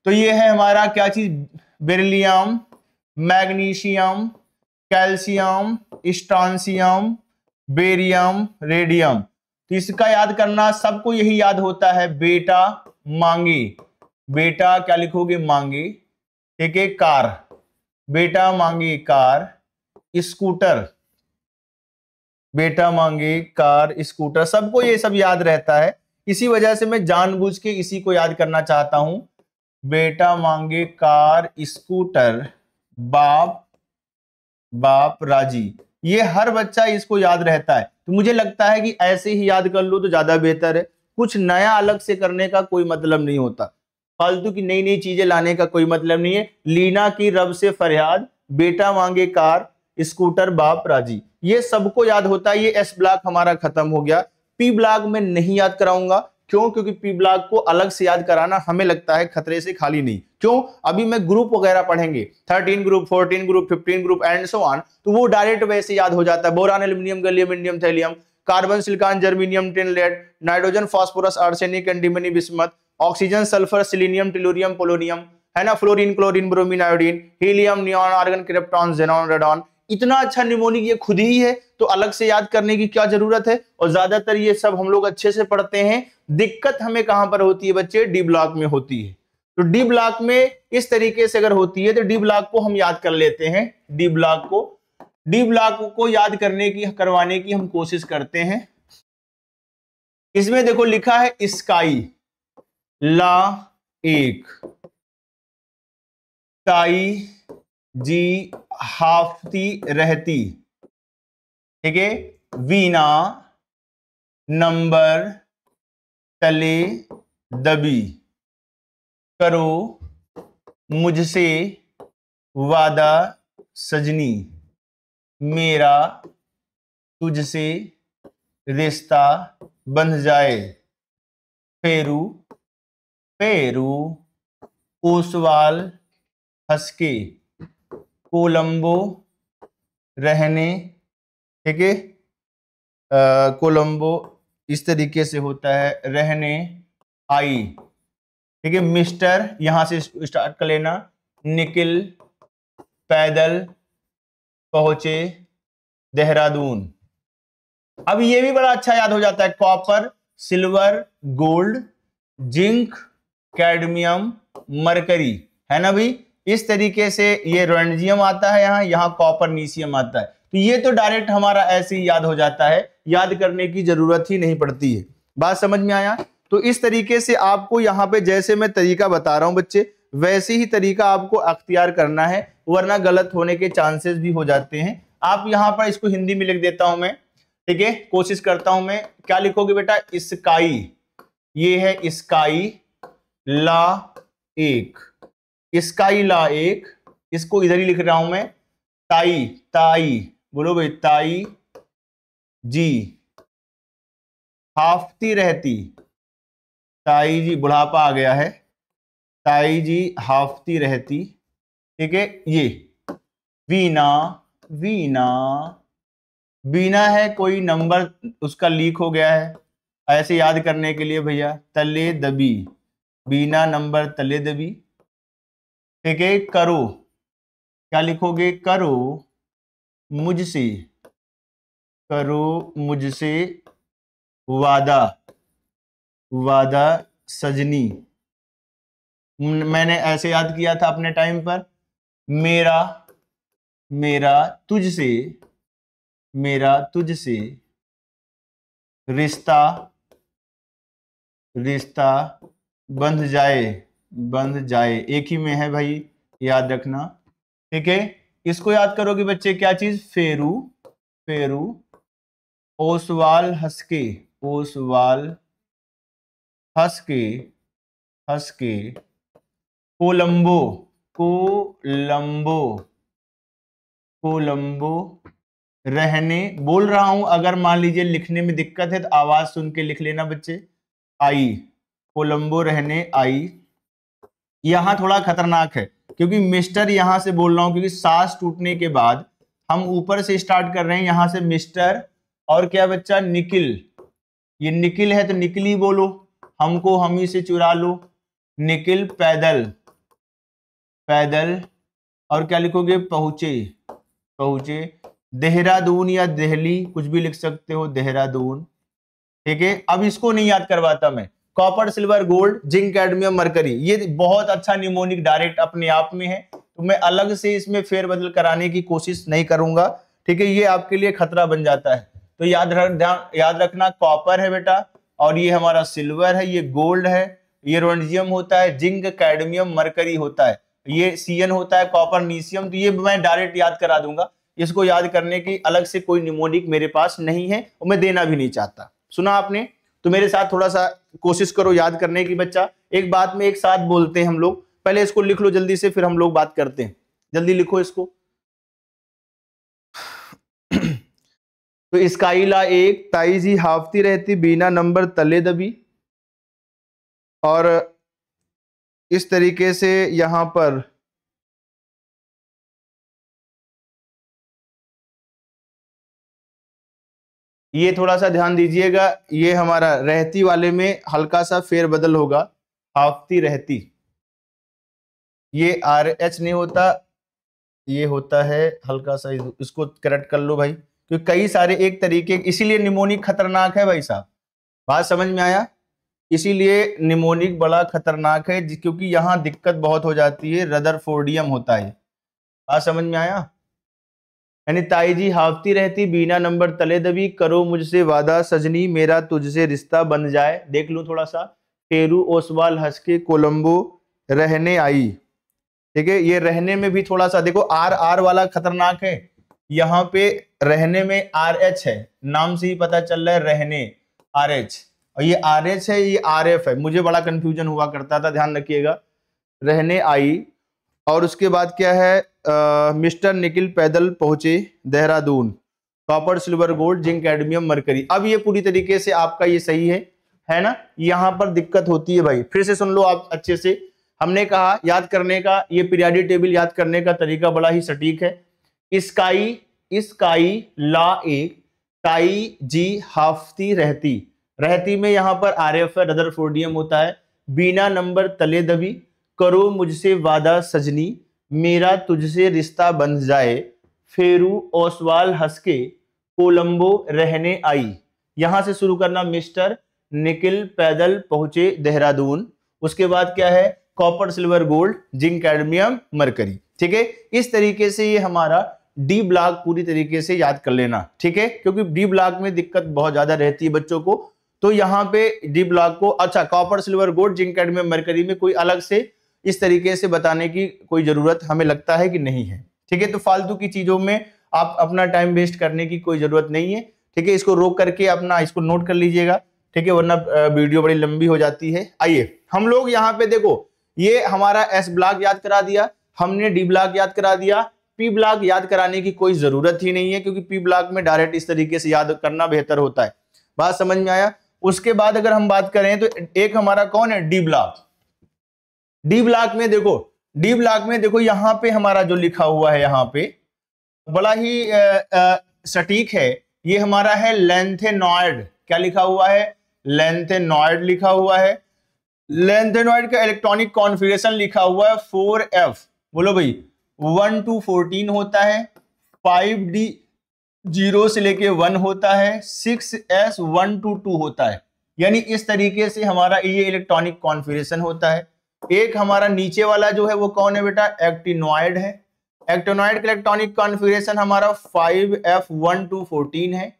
तो ये है हमारा क्या चीज, beryllium, magnesium, calcium, strontium, barium, radium. तो इसका याद करना, सबको यही याद होता है, बेटा मांगे, बेटा क्या लिखोगे, मांगे, ठीक है, कार, बेटा मांगे कार, स्कूटर, बेटा मांगे कार, स्कूटर, सबको ये सब याद रहता है। इसी वजह से मैं जानबूझ के इसी को याद करना चाहता हूं, बेटा मांगे कार, स्कूटर, बाप राजी। ये हर बच्चा इसको याद रहता है, तो मुझे लगता है कि ऐसे ही याद कर लो तो ज्यादा बेहतर है। कुछ नया अलग से करने का कोई मतलब नहीं होता, फालतू की नई चीजें लाने का कोई मतलब नहीं है। लीना की रब से फरियाद, बेटा मांगे कार, स्कूटर, बाप राजी, ये सबको याद होता है। ये एस ब्लॉक हमारा खत्म हो गया। पी ब्लॉक में नहीं याद कराऊंगा, क्यों? क्योंकि पी ब्लॉक को अलग से याद कराना हमें लगता है खतरे से खाली नहीं। क्यों? अभी मैं ग्रुप वगैरह पढ़ेंगे, 13 group, 14 group, 15 group and so on, तो वो डायरेक्ट वैसे याद हो जाता है। Boron, aluminium, gallium, indium, thallium, carbon, silicon, germanium, tin, lead, nitrogen, phosphorus, arsenic, antimony, bismuth, oxygen, sulphur, selenium, tellurium, polonium, है ना, fluorine, chlorine, bromine, iodine, helium, neon, argon, krypton, xenon, radon. इतना अच्छा mnemonic ये खुद ही है, तो अलग से याद करने की क्या जरूरत है। और ज्यादातर ये सब हम लोग अच्छे से पढ़ते हैं। दिक्कत हमें कहां पर होती है बच्चे? डी ब्लॉक में होती है। तो डी ब्लॉक में इस तरीके से अगर होती है तो डी ब्लॉक को हम याद कर लेते हैं। डी ब्लॉक को याद करवाने की हम कोशिश करते हैं। इसमें देखो लिखा है स्काई, ला एक, स्काई जी हाफती रहती, ठीक है, वीणा नंबर तले दबी, करो मुझसे वादा सजनी, मेरा तुझसे रिश्ता बंध जाए, फेरू ओसवाल हंसके, कोलंबो रहने, ठीक है, कोलंबो इस तरीके से होता है, रहने आई, ठीक है, मिस्टर यहां से स्टार्ट कर लेना, निकल पैदल पहुंचे देहरादून। अब ये भी बड़ा अच्छा याद हो जाता है, copper, silver, gold, zinc, cadmium, mercury, है ना भाई। इस तरीके से ये रोएंजियम आता है, यहाँ कॉपरनीशियम आता है। तो ये तो डायरेक्ट हमारा ऐसे ही याद हो जाता है, याद करने की जरूरत ही नहीं पड़ती है। बात समझ में आया? तो इस तरीके से आपको यहाँ पे जैसे मैं तरीका बता रहा हूं बच्चे, वैसे ही तरीका आपको अख्तियार करना है, वरना गलत होने के चांसेस भी हो जाते हैं। आप यहाँ पर इसको हिंदी में लिख देता हूं मैं, ठीक है, कोशिश करता हूं मैं। क्या लिखोगे बेटा? स्काई, ये है स्काई ला एक, स्काई ला एक, इसको इधर ही लिख रहा हूं मैं। ताई, ताई बोलो भाई, ताई जी हाफती रहती, ताई जी बुढ़ापा आ गया है, ताई जी हाफती रहती, ठीक है। ये वीना, वीना, बीना है, कोई नंबर उसका लीक हो गया है, ऐसे याद करने के लिए भैया तले दबी, बीना नंबर तले दबी, ठीक है। करो, क्या लिखोगे? करो मुझसे, करो मुझसे वादा, वादा सजनी, मैंने ऐसे याद किया था अपने टाइम पर। मेरा, मेरा तुझसे, मेरा तुझसे रिश्ता, रिश्ता बंध जाए, बंध जाए, एक ही में है भाई, याद रखना, ठीक है। इसको याद करोगे बच्चे, क्या चीज? फेरू, फेरू, ओसवाल हंसके, ओसवाल हंसके, हंसके, कोलंबो, कोलंबो, कोलंबो रहने, बोल रहा हूं, अगर मान लीजिए लिखने में दिक्कत है तो आवाज सुन के लिख लेना बच्चे। आई, कोलंबो रहने आई। यहां थोड़ा खतरनाक है, क्योंकि मिस्टर यहां से बोल रहा हूं, क्योंकि सांस टूटने के बाद हम ऊपर से स्टार्ट कर रहे हैं, यहां से मिस्टर, और क्या बच्चा? निकिल, ये निकिल है तो निकली बोलो, हमको हम ही से चुरा लो, निकिल पैदल, पैदल, और क्या लिखोगे? पहुंचे, पहुंचे, देहरादून या दिल्ली कुछ भी लिख सकते हो, देहरादून, ठीक है। अब इसको नहीं याद करवाता मैं, copper silver gold zinc cadmium mercury, ये बहुत अच्छा निमोनिक डायरेक्ट अपने आप में है, तो मैं अलग से इसमें फेरबदल कराने की कोशिश नहीं करूंगा, ठीक है। ये आपके लिए खतरा बन जाता है, तो याद रखना, कॉपर है बेटा, और ये हमारा सिल्वर है, ये गोल्ड है, ये रोएंजियम होता है, जिंक कैडमियम मरकरी होता है, ये CN होता है, कॉपर नीशियम, तो ये मैं डायरेक्ट याद करा दूंगा। इसको याद करने की अलग से कोई निमोनिक मेरे पास नहीं है, और मैं देना भी नहीं चाहता। सुना आपने? तो मेरे साथ थोड़ा सा कोशिश करो याद करने की बच्चा, एक बात में एक साथ बोलते हैं हम लोग। पहले इसको लिख लो जल्दी से, फिर हम लोग बात करते हैं, जल्दी लिखो इसको। तो स्काईला एक, ताई जी हाफती रहती, बीना नंबर तले दबी, और इस तरीके से यहां पर ये थोड़ा सा ध्यान दीजिएगा, ये हमारा रहती वाले में हल्का सा फेरबदल होगा, हाफती रहती, ये RH नहीं होता, ये होता है हल्का सा, इसको करेक्ट कर लो भाई, क्योंकि कई सारे एक तरीके, इसीलिए निमोनिक खतरनाक है भाई साहब। बात समझ में आया? इसीलिए निमोनिक बड़ा खतरनाक है, क्योंकि यहां दिक्कत बहुत हो जाती है, रदरफोर्डियम होता है। बात समझ में आया? यानी ताई जी हाफती रहती, बीना नंबर तले दबी, करो मुझसे वादा सजनी, मेरा तुझसे रिश्ता बन जाए। देख लूं थोड़ा सा, टेरू ओसवाल हंस के, कोलंबो रहने आई, ठीक है। ये रहने में भी थोड़ा सा देखो, R वाला खतरनाक है, यहाँ पे रहने में RH है, नाम से ही पता चल रहा है रहने, RH, और ये RH है, ये RF है, मुझे बड़ा कंफ्यूजन हुआ करता था, ध्यान रखिएगा। रहने आई, और उसके बाद क्या है? मिस्टर निकिल पैदल पहुंचे Dehradun, copper silver gold zinc cadmium mercury. अब ये पूरी तरीके से आपका ये सही है ना? यहाँ पर दिक्कत होती है भाई, फिर से सुन लो आप अच्छे से। हमने कहा याद करने का, ये पीरियडिक टेबल याद करने का तरीका बड़ा ही सटीक है। स्काई, स्काई ला एक, ताई जी हाफती रहती, रहती में यहाँ पर RF है, रदरफोर्डियम होता है, बीना नंबर तले दबी, करो मुझसे वादा सजनी, मेरा तुझसे रिश्ता बंध जाए, फेरू ओसवाल हंसके, कोलंबो रहने आई। यहां से शुरू करना, मिस्टर निकिल पैदल पहुंचे देहरादून, उसके बाद क्या है? Copper silver gold zinc cadmium mercury. ठीक है, इस तरीके से ये हमारा डी ब्लॉक पूरी तरीके से याद कर लेना। ठीक है, क्योंकि डी ब्लॉक में दिक्कत बहुत ज्यादा रहती है बच्चों को, तो यहाँ पे डी ब्लॉक को अच्छा copper silver gold zinc cadmium mercury में कोई अलग से इस तरीके से बताने की कोई जरूरत हमें लगता है कि नहीं है। ठीक है, तो फालतू की चीजों में आप अपना टाइम वेस्ट करने की कोई जरूरत नहीं है। ठीक है, इसको रोक करके अपना इसको नोट कर लीजिएगा। ठीक है, वरना वीडियो बड़ी लंबी हो जाती है। आइए हम लोग यहाँ पे देखो, ये हमारा एस ब्लॉक याद करा दिया हमने, डी ब्लॉक याद करा दिया, पी ब्लॉक याद कराने की कोई जरूरत ही नहीं है, क्योंकि पी ब्लॉक में डायरेक्ट इस तरीके से याद करना बेहतर होता है। बात समझ में आया। उसके बाद अगर हम बात करें तो एक हमारा कौन है, डी ब्लॉक। डी ब्लॉक में देखो, डी ब्लॉक में देखो यहाँ पे हमारा जो लिखा हुआ है यहाँ पे बड़ा ही सटीक है, ये हमारा है लेंथेनॉइड। क्या लिखा हुआ है, लेंथेनॉइड लिखा हुआ है। लेंथेनॉइड का इलेक्ट्रॉनिक कॉन्फ़िगरेशन लिखा हुआ है 4f, बोलो भाई 1 to 14 होता है, 5d 0 से लेके 1 होता है, 6s 1 to 2 होता है। यानी इस तरीके से हमारा ये इलेक्ट्रॉनिक कॉन्फ़िगरेशन होता है। एक हमारा नीचे वाला जो है वो कौन है बेटा, एक्टिनॉइड है। एक्टिनॉइड का इलेक्ट्रॉनिक कॉन्फ़िगरेशन हमारा 5f 1 to 14 है,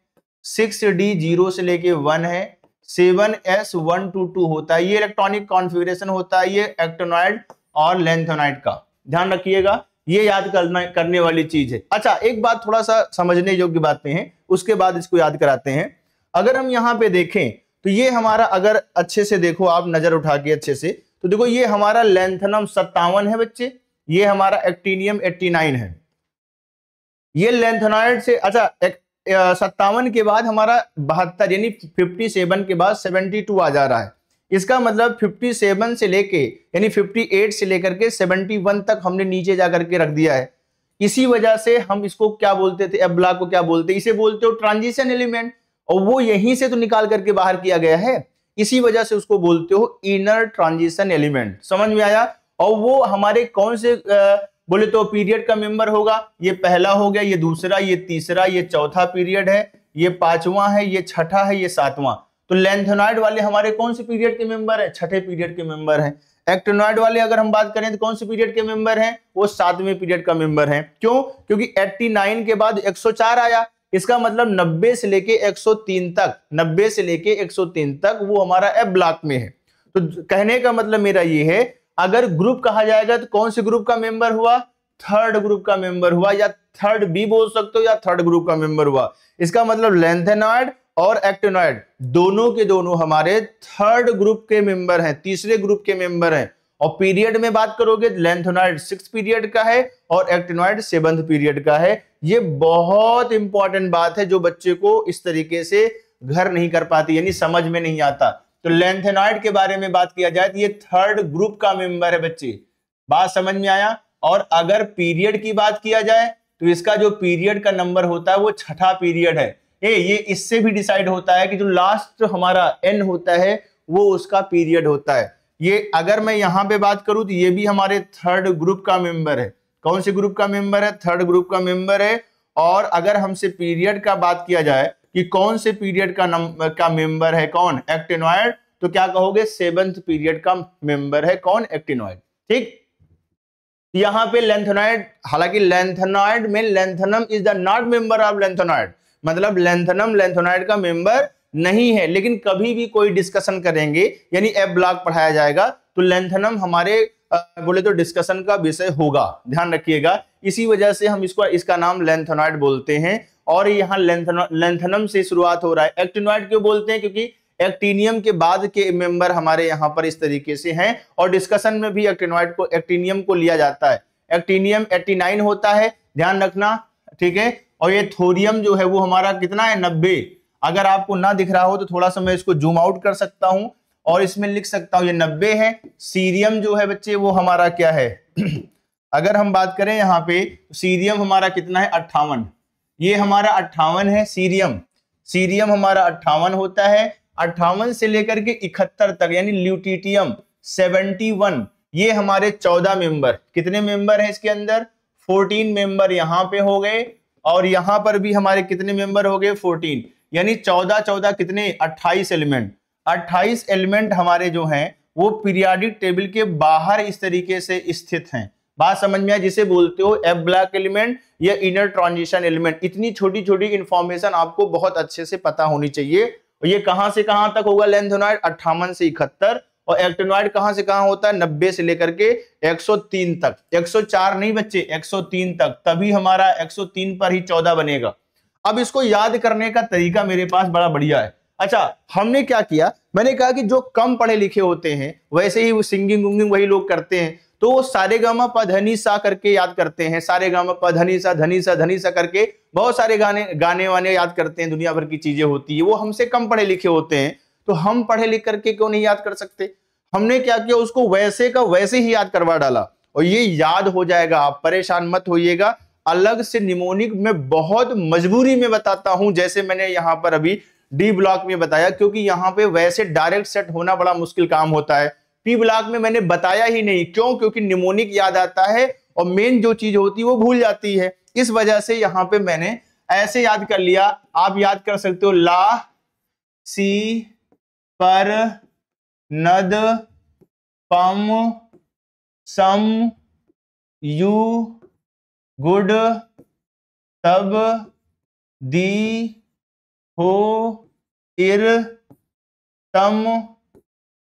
6d 0 से लेके 1 है, 7s 1 to 2 होता है। ये इलेक्ट्रॉनिक कॉन्फ़िगरेशन होता है ये एक्टिनॉइड और लेंथेनॉइड का, ध्यान रखिएगा, ये याद करने वाली चीज है। अच्छा एक बात थोड़ा सा समझने योग्य बातें हैं, उसके बाद इसको याद कराते हैं। अगर हम यहाँ पे देखें तो ये हमारा, अगर अच्छे से देखो आप नजर उठा के अच्छे से, तो देखो ये हमारा लेंथनम 57 है बच्चे, ये हमारा एक्टिनियम 89 है। ये लेंथेनॉइड से अच्छा 57 के बाद हमारा 72 यानी 57 के बाद 72 आ जा रहा है। इसका मतलब 57 से लेके यानी 58 से लेकर के 71 तक हमने नीचे जाकर के रख दिया है। इसी वजह से हम इसको क्या बोलते थे, एफ ब्लॉक को क्या बोलते, इसे बोलते हो ट्रांजिशन एलिमेंट, और वो यहीं से तो निकाल करके बाहर किया गया है, इसी वजह से उसको बोलते हो इनर ट्रांजिशन एलिमेंट। समझ में आया। और वो हमारे कौन से बोले तो पीरियड का मेंबर होगा, ये पहला हो गया, ये दूसरा, ये तीसरा, ये चौथा पीरियड है, ये पांचवा है, ये छठा है, ये सातवां। तो लेंथेनॉइड वाले हमारे कौन से पीरियड के मेंबर है, छठे पीरियड के मेंबर हैं। एक्टिनॉइड वाले अगर हम बात करें तो कौन से पीरियड के मेंबर हैं, वो सातवें पीरियड का मेंबर हैं। क्यों, क्योंकि 89 के बाद 104 आया, इसका मतलब 90 से लेके 103 तक, 90 से लेके 103 तक वो हमारा एफ ब्लॉक में है। तो कहने का मतलब मेरा ये है, अगर ग्रुप कहा जाएगा तो कौन से ग्रुप का मेंबर हुआ, थर्ड ग्रुप का मेंबर हुआ, या थर्ड बी बोल सकते हो, या थर्ड ग्रुप का मेंबर हुआ। इसका मतलब लेंथेनॉइड और एक्टिनॉइड दोनों के दोनों हमारे थर्ड ग्रुप के मेंबर हैं, तीसरे ग्रुप के मेंबर हैं। और पीरियड में बात करोगे तो लेंथेनॉइड 6th पीरियड का है और एक्टिनॉइड 7th पीरियड का है। ये बहुत इंपॉर्टेंट बात है जो बच्चे को इस तरीके से घर नहीं कर पाती, यानी समझ में नहीं आता। तो लेंथेनॉइड के बारे में बात किया जाए तो ये थर्ड ग्रुप का मेंबर है बच्चे, बात समझ में आया। और अगर पीरियड की बात किया जाए तो इसका जो पीरियड का नंबर होता है वो छठा पीरियड है। ये इससे भी डिसाइड होता है कि जो लास्ट हमारा एन होता है वो उसका पीरियड होता है। ये अगर मैं यहां पे बात करूं तो ये भी हमारे थर्ड ग्रुप का मेंबर है। कौन से ग्रुप का मेंबर है, थर्ड ग्रुप का मेंबर है। और अगर हमसे पीरियड का बात किया जाए कि कौन से पीरियड का मेंबर है, कौन, एक्टिनॉइड, तो क्या कहोगे 7th पीरियड का मेंबर है कौन, एक्टिनॉइड। ठीक, यहां पे लेंथेनॉइड, हालांकि लेंथेनॉइड में lanthanum is the not member of lanthanoid, मतलब लेंथेनम लेंथेनॉइड का मेंबर नहीं है। लेकिन कभी भी कोई डिस्कशन करेंगे यानी एफ ब्लॉक पढ़ाया जाएगा तो लेंथेनम हमारे बोले तो डिस्कशन का विषय होगा, ध्यान रखिएगा। इसी वजह से हम इसका नाम लेंथेनॉइड बोलते हैं। और यहाँ लेंथेनम से शुरुआत हो रहा है। एक्टिनॉइड क्यों बोलते हैं, क्योंकि एक्टिनियम के बाद के मेंबर हमारे यहाँ पर इस तरीके से हैं और डिस्कशन में भी एक्टिनियम को लिया जाता है। एक्टिनियम 89 होता है, ध्यान रखना, ठीक है। और ये थोरियम जो है वो हमारा कितना है, 90। अगर आपको ना दिख रहा हो तो थोड़ा सा मैं इसको जूम आउट कर सकता हूं और इसमें लिख सकता हूं ये 90 है। सीरियम जो है बच्चे वो हमारा क्या है अगर हम बात करें यहाँ पे, सीरियम हमारा कितना है, 58। ये हमारा 58 है सीरियम हमारा 58 होता है। 58 से लेकर के 71 तक यानी ल्यूटिटियम 71, ये हमारे 14 मेंबर, कितने मेंबर हैं इसके अंदर, 14 मेंबर यहाँ पे हो गए। और यहां पर भी हमारे कितने मेंबर हो गए, 14, यानी 14 कितने, 28 एलिमेंट। 28 एलिमेंट हमारे जो हैं वो पीरियाडिक टेबल के बाहर इस तरीके से स्थित हैं। बात समझ में आया? जिसे बोलते हो एफ ब्लॉक एलिमेंट या इनर ट्रांजिशन एलिमेंट। इतनी छोटी छोटी इंफॉर्मेशन आपको बहुत अच्छे से पता होनी चाहिए। और ये कहां से कहां तक होगा लेंथेनॉइड? 58 से 71। और एक्टिनॉइड कहां से कहां होता है? 90 से लेकर के 103 तक। 104 नहीं बच्चे, 103 तक। तभी हमारा 103 पर ही 14 बनेगा। अब इसको याद करने का तरीका मेरे पास बड़ा बढ़िया है। अच्छा, हमने क्या किया, मैंने कहा कि जो कम पढ़े लिखे होते हैं वैसे ही वो सिंगिंग उंगिंग वही लोग करते हैं, तो वो सारे गामा प धनी सा करके याद करते हैं। सारे गामा प धनी सा करके बहुत सारे गाने वाने याद करते हैं। दुनिया भर की चीजें होती है, वो हमसे कम पढ़े लिखे होते हैं। तो हम पढ़े लिख करके क्यों नहीं याद कर सकते? हमने क्या किया, उसको वैसे का वैसे ही याद करवा डाला और ये याद हो जाएगा। आप परेशान मत होइएगा। अलग से निमोनिक में बहुत मजबूरी में बताता हूं, जैसे मैंने यहां पर अभी डी ब्लॉक में बताया, क्योंकि यहां पे वैसे डायरेक्ट सेट होना बड़ा मुश्किल काम होता है। पी ब्लॉक में मैंने बताया ही नहीं, क्यों? क्योंकि निमोनिक याद आता है और मेन जो चीज होती है वो भूल जाती है। इस वजह से यहां पे मैंने ऐसे याद कर लिया। आप याद कर सकते हो, ला सी पर नद पम सम यू गुड तब दी हो इर तम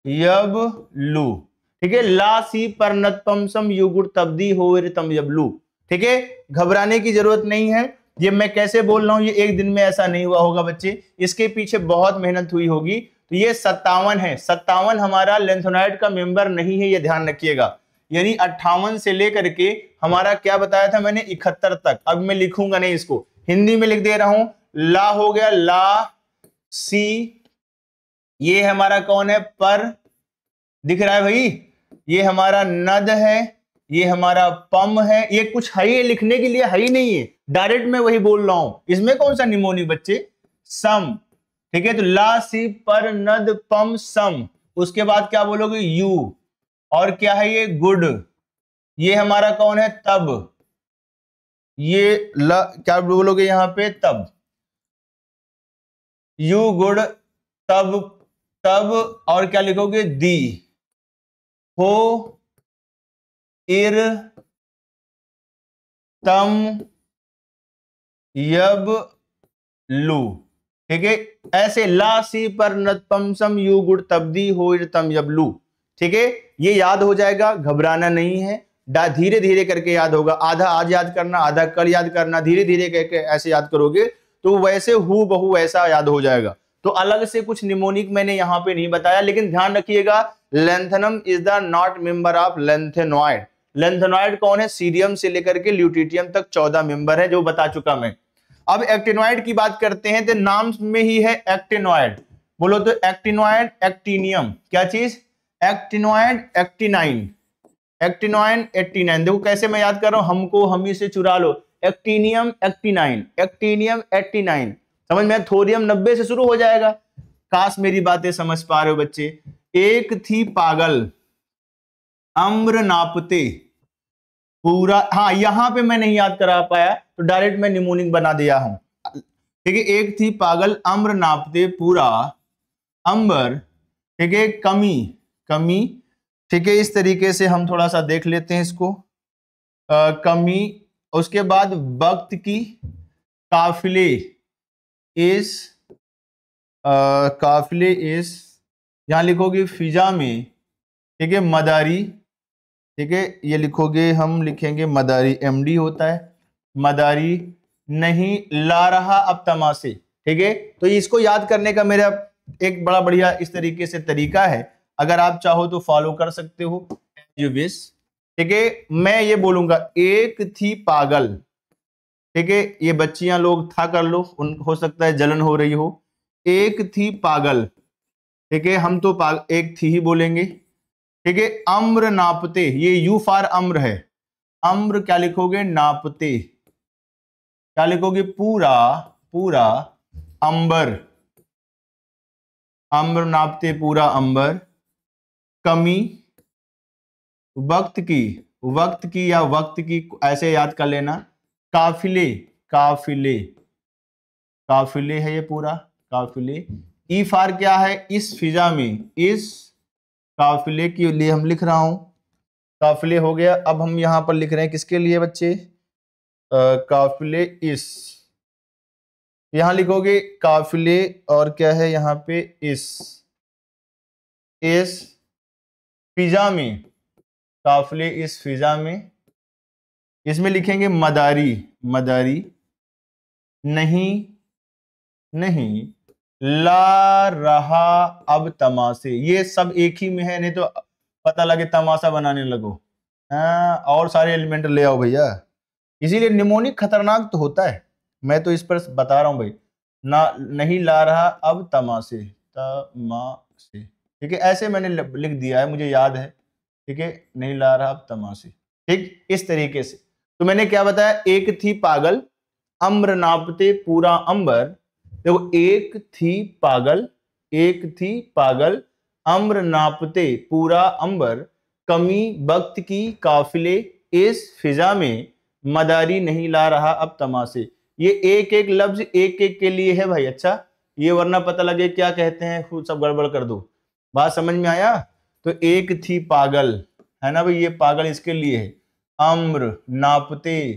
यब लू। ठीक है, ला सी पर नद पम सम यू गुड तब दी हो इर तम यब लू। ठीक है, घबराने की जरूरत नहीं है। ये मैं कैसे बोल रहा हूं, ये एक दिन में ऐसा नहीं हुआ होगा बच्चे, इसके पीछे बहुत मेहनत हुई होगी। तो ये 57 है। 57 हमारा लेंथेनॉइड का मेंबर नहीं है, ये ध्यान रखिएगा। यानी 58 से लेकर के हमारा क्या बताया था मैंने, 71 तक। अब मैं लिखूंगा नहीं, इसको हिंदी में लिख दे रहा हूं। ला हो गया, ला सी, ये हमारा कौन है? पर, दिख रहा है भाई? ये हमारा नद है, ये हमारा पम है। ये कुछ है ही लिखने के लिए, है ही नहीं है, डायरेक्ट मैं वही बोल रहा हूं। इसमें कौन सा निमोनिक बच्चे? सम। ठीक है, तो ला सी पर नद पम सम। उसके बाद क्या बोलोगे? यू। और क्या है ये? गुड। ये हमारा कौन है? तब। ये क्या बोलोगे यहां पे? तब। यू गुड तब, तब। और क्या लिखोगे? दी हो इर तम यब लू। ठीक है, ऐसे ला सी पर नद पम सम यू गुड तब दी हो इर तम यब लू। ठीक है, ये याद हो जाएगा, घबराना नहीं है। धीरे धीरे करके याद होगा। आधा आज याद करना, आधा कल याद करना, धीरे धीरे करके ऐसे याद करोगे तो वैसे हु बहु ऐसा याद हो जाएगा। तो अलग से कुछ निमोनिक मैंने यहां पे नहीं बताया, लेकिन ध्यान रखिएगा, lanthanum is the not member of lanthanoid. Lanthanoid कौन है? सीरियम से लेकर के ल्यूटिटियम तक 14 मेंबर है, जो बता चुका मैं। अब एक्टिनॉइड की बात करते हैं, तो नाम में ही है एक्टिनॉइड। बोलो तो एक्टिनॉइड, एक्टिनियम, क्या चीज? एक्टिनॉइड, एक्टिनाइन। एक्टिनॉइड, एक्टिनाइन। देखो कैसे मैं याद कर रहा हूं, हमको हमी से चुरा लो। Actinium, एक्टिनाइन, actinium, एक्टिनाइन। समझ में? थोरियम 90 से शुरू हो जाएगा। काश मेरी बातें समझ पा रहे हो बच्चे। एक थी पागल अम्र नापते पूरा। हाँ, यहां पे मैं नहीं याद करा पाया तो डायरेक्ट मैं निमोनिक बना दिया हूं। ठीक है, एक थी पागल अम्र नापते पूरा अंबर। ठीक है, कमी, कमी। ठीक है, इस तरीके से हम थोड़ा सा देख लेते हैं इसको। कमी। उसके बाद वक्त की, काफिले इस, काफिले इस, यहां लिखोगे फिजा में। ठीक है, मदारी। ठीक है, ये लिखोगे, हम लिखेंगे मदारी, एमडी होता है मदारी। नहीं ला रहा अब तमाशे। ठीक है, तो इसको याद करने का मेरा एक बड़ा बढ़िया इस तरीके से तरीका है, अगर आप चाहो तो फॉलो कर सकते हो, यू विश। ठीक है, मैं ये बोलूंगा, एक थी पागल। ठीक है, ये बच्चियां लोग था कर लो, हो सकता है जलन हो रही हो। एक थी पागल। ठीक है, हम तो एक थी ही बोलेंगे। ठीक है, अम्र नापते, ये यू फॉर अम्र है। अम्र क्या लिखोगे? नापते। क्या लिखोगे? पूरा, पूरा अंबर। अम्र नापते पूरा अंबर। कमी, वक्त की, वक्त की या वक्त की ऐसे याद कर लेना। काफिले, काफिले, काफिले है ये पूरा, काफिले। ई फार क्या है? इस फिजा में, इस काफिले के लिए हम लिख रहा हूं, काफिले हो गया। अब हम यहां पर लिख रहे हैं किसके लिए बच्चे, काफिले इस, यहां लिखोगे काफिले और क्या है यहां पे इस फिजा में, काफिले इस फिजा में, इसमें लिखेंगे मदारी, मदारी नहीं ला रहा अब तमाशे। ये सब एक ही में है, नहीं तो पता लगे तमाशा बनाने लगो। और सारे एलिमेंट ले आओ भैया, इसीलिए निमोनिक खतरनाक तो होता है, मैं तो इस पर बता रहा हूं भाई। ना नहीं ला रहा अब तमाशे, तमाशे, ठीक है, ऐसे मैंने लिख दिया है, मुझे याद है, ठीक है, नहीं ला रहा अब तमाशे, ठीक, इस तरीके से। तो मैंने क्या बताया, एक थी पागल अम्र नापते पूरा अंबर, देखो एक थी पागल अम्र नापते पूरा अंबर, कमी वक्त की काफिले इस फिजा में, मदारी नहीं ला रहा अब तमाशे। ये एक एक लफ्ज एक एक के लिए है भाई, अच्छा ये वरना पता लगे क्या कहते हैं, खुद सब गड़बड़ कर दो। बात समझ में आया? तो एक थी पागल है ना भाई, ये पागल इसके लिए है, अम्र नापते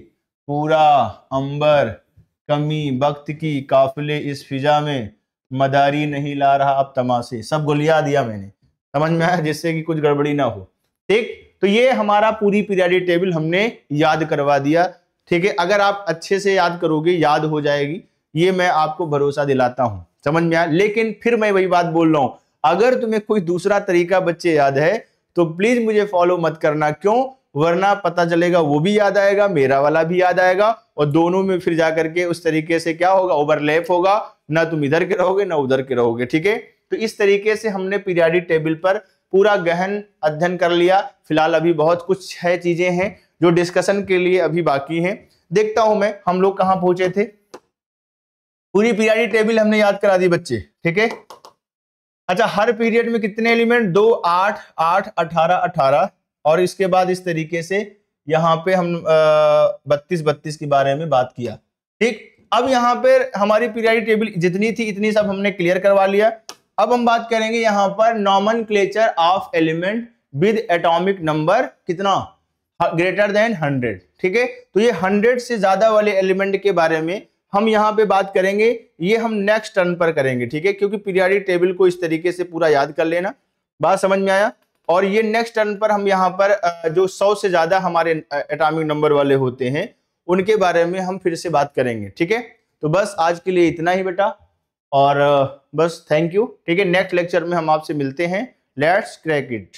पूरा अंबर, कमी वक्त की काफिले इस फिजा में, मदारी नहीं ला रहा अब तमाशे। सब गुलिया दिया मैंने, समझ में आया, जिससे कि कुछ गड़बड़ी ना हो, ठीक। तो ये हमारा पूरी पीरियडिक टेबल हमने याद करवा दिया, ठीक है। अगर आप अच्छे से याद करोगे याद हो जाएगी, ये मैं आपको भरोसा दिलाता हूं, समझ में आया। लेकिन फिर मैं वही बात बोल रहा हूं, अगर तुम्हें कोई दूसरा तरीका बच्चे याद है तो प्लीज मुझे फॉलो मत करना, क्यों, वरना पता चलेगा वो भी याद आएगा, मेरा वाला भी याद आएगा, और दोनों में फिर जाकर के उस तरीके से क्या होगा, ओवरलैप होगा, ना तुम इधर के रहोगे ना उधर के रहोगे, ठीक है। तो इस तरीके से हमने पीरियडिक टेबल पर पूरा गहन अध्ययन कर लिया। फिलहाल अभी बहुत कुछ है, चीजें हैं जो डिस्कशन के लिए अभी बाकी हैं। देखता हूं मैं हम लोग कहां पहुंचे थे। पूरी पीरियडिक टेबल हमने याद करा दी बच्चे, ठीक है। अच्छा, हर पीरियड में कितने एलिमेंट, 2, 8, 8, 18, 18, और इसके बाद इस तरीके से यहां पे हम 32 के बारे में बात किया, ठीक। अब यहां पर हमारी पीरियडिक टेबल जितनी थी इतनी सब हमने क्लियर करवा लिया। अब हम बात करेंगे यहां पर nomenclature of element with atomic number कितना, ग्रेटर देन 100, ठीक है। तो ये 100 से ज्यादा वाले एलिमेंट के बारे में हम यहां पे बात करेंगे, ये हम नेक्स्ट टर्न पर करेंगे, ठीक है, क्योंकि पीरियडिक टेबल को इस तरीके से पूरा याद कर लेना, बात समझ में आया। और ये नेक्स्ट टर्न पर हम यहाँ पर जो 100 से ज्यादा हमारे एटॉमिक नंबर वाले होते हैं उनके बारे में हम फिर से बात करेंगे, ठीक है। तो बस आज के लिए इतना ही बेटा, और बस थैंक यू, ठीक है। नेक्स्ट लेक्चर में हम आपसे मिलते हैं। Let's crack it.